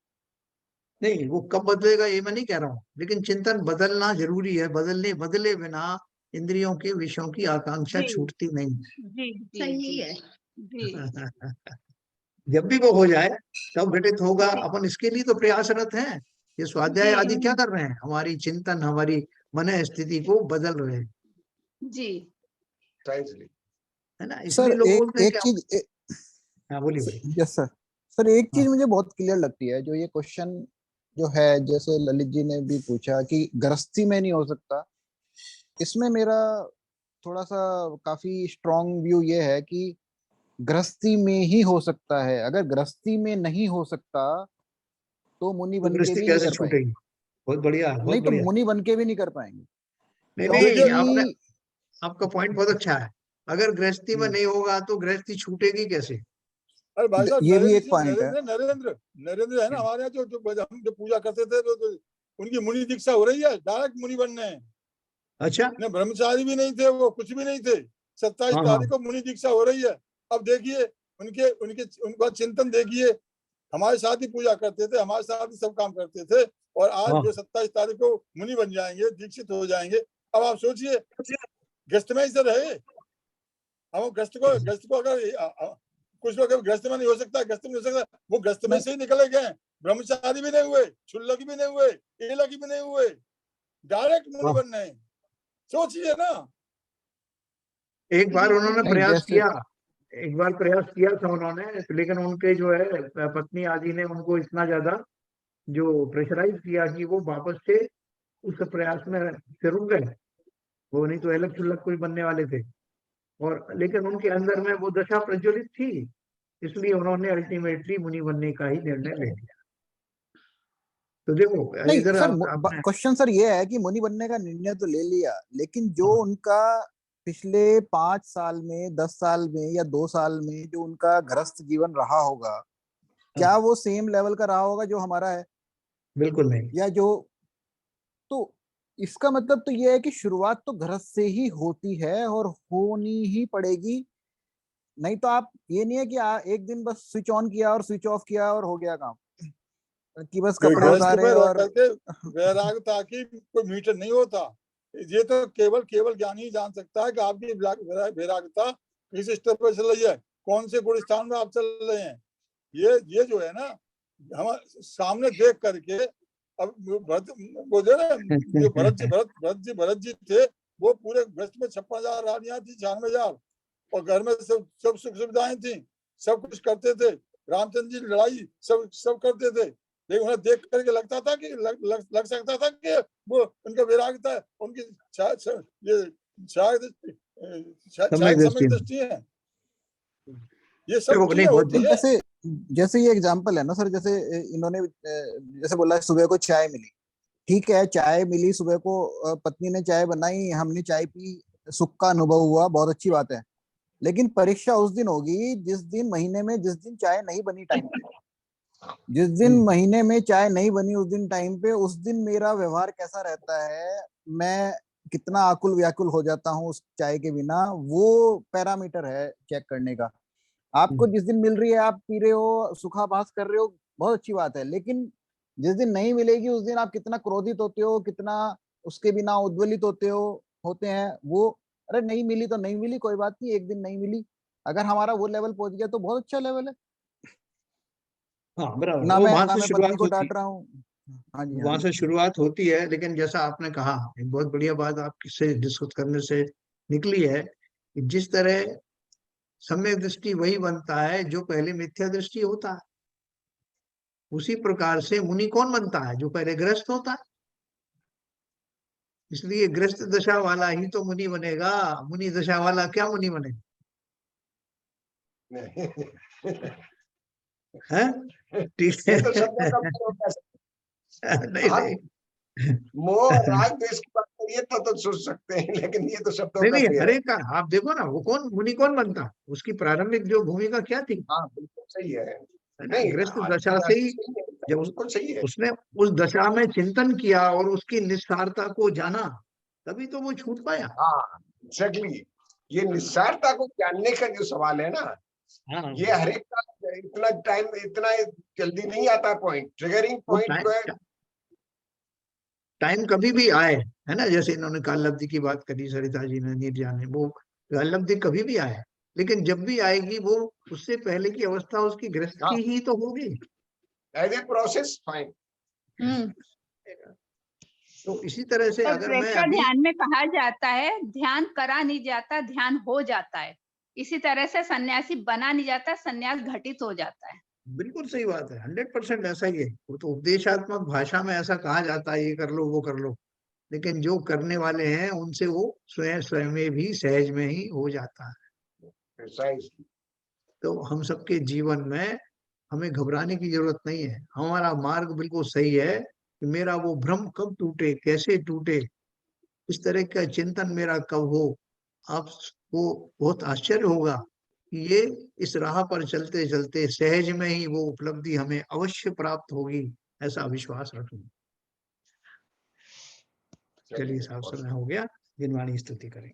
नहीं, वो कब बदलेगा ये मैं नहीं कह रहा हूँ, लेकिन चिंतन बदलना जरूरी है। बदले बिना इंद्रियों के विषयों की आकांक्षा जी छूटती नहीं। जी जी सही जी है। जी जब भी वो हो जाए तब घटित होगा। जी अपन इसके लिए तो प्रयासरत हैं। ये स्वाध्याय आदि जी क्या कर रहे हैं, हमारी चिंतन, हमारी मन स्थिति को बदल रहे हैं, जी Precisely. है ना। सर इसलिए लोग एक बोलते हैं एक कि चीज, हाँ बोलिए बोलिए। Yes sir. सर एक हाँ चीज मुझे बहुत क्लियर लगती है, जो ये क्वेश्चन जो है, जैसे ललित जी ने भी पूछा कि गृहस्थी में नहीं हो सकता, इसमें मेरा थोड़ा सा काफी स्ट्रॉन्ग व्यू ये है कि गृहस्थी में ही हो सकता है। अगर गृहस्थी में नहीं हो सकता तो मुनि तो बन के गृहस्थी भी नहीं कैसे कर पाएंगे। छूटेगी? बहुत बढ़िया, बहुत नहीं तो बढ़िया। मुनि बन के भी नहीं कर पाएंगे, नहीं नहीं, आपने, क्योंकि आपका पॉइंट बहुत अच्छा है। अगर गृहस्थी में नहीं होगा तो गृहस्थी छूटेगी कैसे? अरे भाई साहब, ये भी नरेंद्र एक जी, पॉइंट है। नरेंद्र है ना हमारे यहाँ, जो हम जो पूजा करते थे, तो उनकी मुनि दीक्षा हो रही है, डायरेक्ट मुनि बनने हैं। अच्छा। न ब्रह्मचारी भी नहीं थे, वो कुछ भी नहीं थे। 27 हाँ हाँ तारीख को मुनि दीक्षा हो रही है। अब देखिए उनके उनके उनका चिंतन देखिए। हमारे साथ ही पूजा करते थे, हमारे साथ ही सब काम करते थे, और आज हाँ। जो 27 तारीख को मुनि बन जाएंगे, दीक्षित हो जाएंगे। अब आप सोचिए, गृहस्थ में ही से रहे हम। गृहस्थ को अगर कुछ लोग गृहस्थ में नहीं हो सकता, गृहस्थ में नहीं हो सकता, वो गृहस्थ में नहीं से ही निकले गए। ब्रह्मचारी भी नहीं हुए, क्षुल्लक भी नहीं हुए, एलक भी नहीं हुए, डायरेक्ट मुनि हाँ। बनने हैं। सोचिए ना। एक बार उन्होंने नहीं प्रयास जैसे किया, एक बार प्रयास किया था उन्होंने, लेकिन उनके जो है पत्नी आदि ने उनको इतना ज्यादा जो प्रेशराइज किया कि वो वापस से उस प्रयास में से रुक गए। वो नहीं तो अलग छुल्लक कोई बनने वाले थे, और लेकिन उनके अंदर में वो दशा प्रज्वलित थी, इसलिए उन्होंने अल्टीमेटली मुनि बनने का ही निर्णय ले लिया। तो देखो नहीं इधर सर, आपने, क्वेश्चन सर ये है कि मुनि बनने का निर्णय तो ले लिया, लेकिन जो हाँ, उनका पिछले 5 साल में, 10 साल में या 2 साल में जो उनका गृहस्थ जीवन रहा होगा, क्या हाँ, वो सेम लेवल का रहा होगा जो हमारा है? बिल्कुल नहीं। या जो, तो इसका मतलब तो ये है कि शुरुआत तो गृहस्थ से ही होती है और होनी ही पड़ेगी। नहीं तो आप, ये नहीं है कि एक दिन बस स्विच ऑन किया और स्विच ऑफ किया और हो गया काम, कि बस कपड़े गृहस्थ उतारे में रह और करके वैराग्यता की कोई मीटर नहीं होता। ये तो केवल केवल ज्ञानी ही जान सकता है कि आपकी वैराग्यता किस स्तर पर चल रही है, कौन से गुण स्थान में आप चल रहे हैं। ये जो है ना, हम सामने देख करके, अब भरत वो जो है ना, जो भरत जी थे, वो पूरे गृहस्थ में 56,000 रानियां थी, 96,000, और घर में सब सुख सुविधाएं थी, सब कुछ करते थे। रामचंद्र जी लड़ाई सब करते थे, लेकिन उन्हें देख करके लगता था कि लग सकता था कि वो उनका वैराग्य है, उनकी ये शायद समय समय दृष्टि में दृष्टि है। ये सब देखो, नहीं चीजें बहुत होती नहीं, है। जैसे जैसे ये एग्जांपल है ना सर, जैसे इन्होंने जैसे बोला सुबह को चाय मिली, ठीक है चाय मिली सुबह को, पत्नी ने चाय बनाई, हमने चाय पी, सुख का अनुभव हुआ, बहुत अच्छी बात है। लेकिन परीक्षा उस दिन होगी जिस दिन, महीने में जिस दिन चाय नहीं बनी टाइम पे, जिस दिन महीने में चाय नहीं बनी उस दिन टाइम पे, उस दिन मेरा व्यवहार कैसा रहता है, मैं कितना आकुल व्याकुल हो जाता हूँ उस चाय के बिना, वो पैरामीटर है चेक करने का। आपको जिस दिन मिल रही है आप पी रहे हो, सुखाभास कर रहे हो, बहुत अच्छी बात है, लेकिन जिस दिन नहीं मिलेगी उस दिन आप कितना क्रोधित होते हो, कितना उसके बिना उद्वेलित होते हैं वो। अरे नहीं मिली तो नहीं मिली, कोई बात नहीं, एक दिन नहीं मिली, अगर हमारा वो लेवल पहुंच गया तो बहुत अच्छा लेवल है। हाँ बराबर, ना वो मैं वहां ना से मैं पत्नी शुरुआत को होती डांट रहा हूँ। हाँ जी, है, हाँ वहां जी। से शुरुआत होती है। लेकिन जैसा आपने कहा, एक बहुत बढ़िया बात आपसे डिस्कस करने से निकली है कि जिस तरह सम्यक दृष्टि वही बनता है जो पहले मिथ्या दृष्टि होता है, उसी प्रकार से मुनि कौन बनता है, जो पहले ग्रस्त होता है। इसलिए ग्रस्त दशा वाला ही तो मुनि बनेगा, मुनि दशा वाला क्या मुनि बनेगा? है ठीक है। ये तो शब्दों का प्रयोग कर सकते नहीं हैं। नहीं मोह और राग द्वेष की बात करिए तो सोच सकते हैं, लेकिन ये तो शब्दों नहीं का नहीं, प्रयोग हर है। एक का आप देखो ना, वो कौन मुनि कौन बनता, उसकी प्रारंभिक जो भूमिका क्या थी, हाँ बिल्कुल सही है। है ना? नहीं ग्रस्त आपकी दशा बात से ही सही है, जब बिल्कुल सही है। उसने उस दशा में चिंतन किया और उसकी निस्सारता को जाना, तभी तो वो छूट पाया। हाँ एग्जैक्टली, ये निस्सारता को जानने का जो सवाल है ना, हाँ, ये हर एक का इतना टाइम, इतना जल्दी नहीं आता पॉइंट, ट्रिगरिंग वो पॉइंट जो है। टाइम कभी भी आए, है ना, जैसे इन्होंने काल लब्धि की बात करी सरिता जी ने, नीरजा ने, वो काल लब्धि कभी भी आए, लेकिन जब भी आएगी वो उससे पहले की अवस्था उसकी ग्रस्त हाँ की ही तो होगी। As a process fine. तो इसी तरह से पर अगर मैं प्रेक्षक अभी, ध्यान में कहा जाता है ध्यान करा नहीं जाता, ध्यान हो जाता है। इसी तरह से सन्यासी बना नहीं जाता, सन्यास घटित हो जाता है। बिल्कुल सही बात है, 100% ऐसा ही है। वो तो उपदेशात्मक भाषा में ऐसा कहा जाता है, ये कर लो वो कर लो, लेकिन जो करने वाले हैं उनसे वो स्वयं स्वयं में भी सहज में ही हो जाता है। Precisely. तो हम सबके जीवन में हमें घबराने की जरूरत नहीं है, हमारा मार्ग बिल्कुल सही है कि मेरा वो भ्रम कब टूटे, कैसे टूटे, इस तरह का चिंतन मेरा कब हो। आपको बहुत आश्चर्य होगा कि ये इस राह पर चलते चलते सहज में ही वो उपलब्धि हमें अवश्य प्राप्त होगी, ऐसा विश्वास रखें। चलिए साहब, समय हो गया, जिनवाणी स्तुति करें।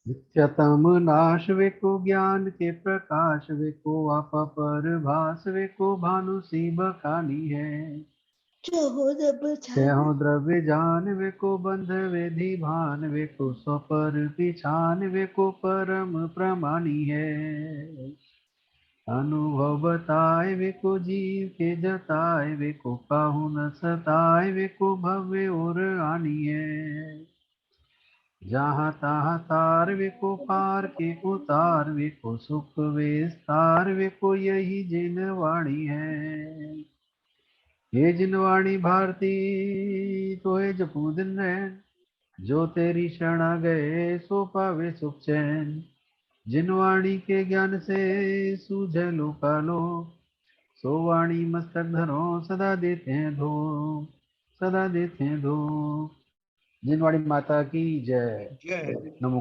नित्यतम नाश वे को ज्ञान के प्रकाश वे को आप पर भास वे को भानु सी बखानी है। हो द्रव्य जान वे को बंध वेधि भान वे को स्वपर पिछान वे को परम प्रमाणी है। अनुभव बताए वे को जीव के जताए वे को काहू न सताए वे को भव्य और आनी है। जहाँ तहाँ तार वे को पार के उतार वे को सुख विस्तार वे को यही जिनवाणी है। ये जिनवाणी भारती तो है जपू दिन रैन, जो तेरी शरणा गए सो पावे सुख चैन। जिनवाणी के ज्ञान से सूझे लोकालो, सो वाणी मस्तक धरो सदा देते हैं धो, सदा देते हैं धो। जिनवाणी माता की जय। जय नमो।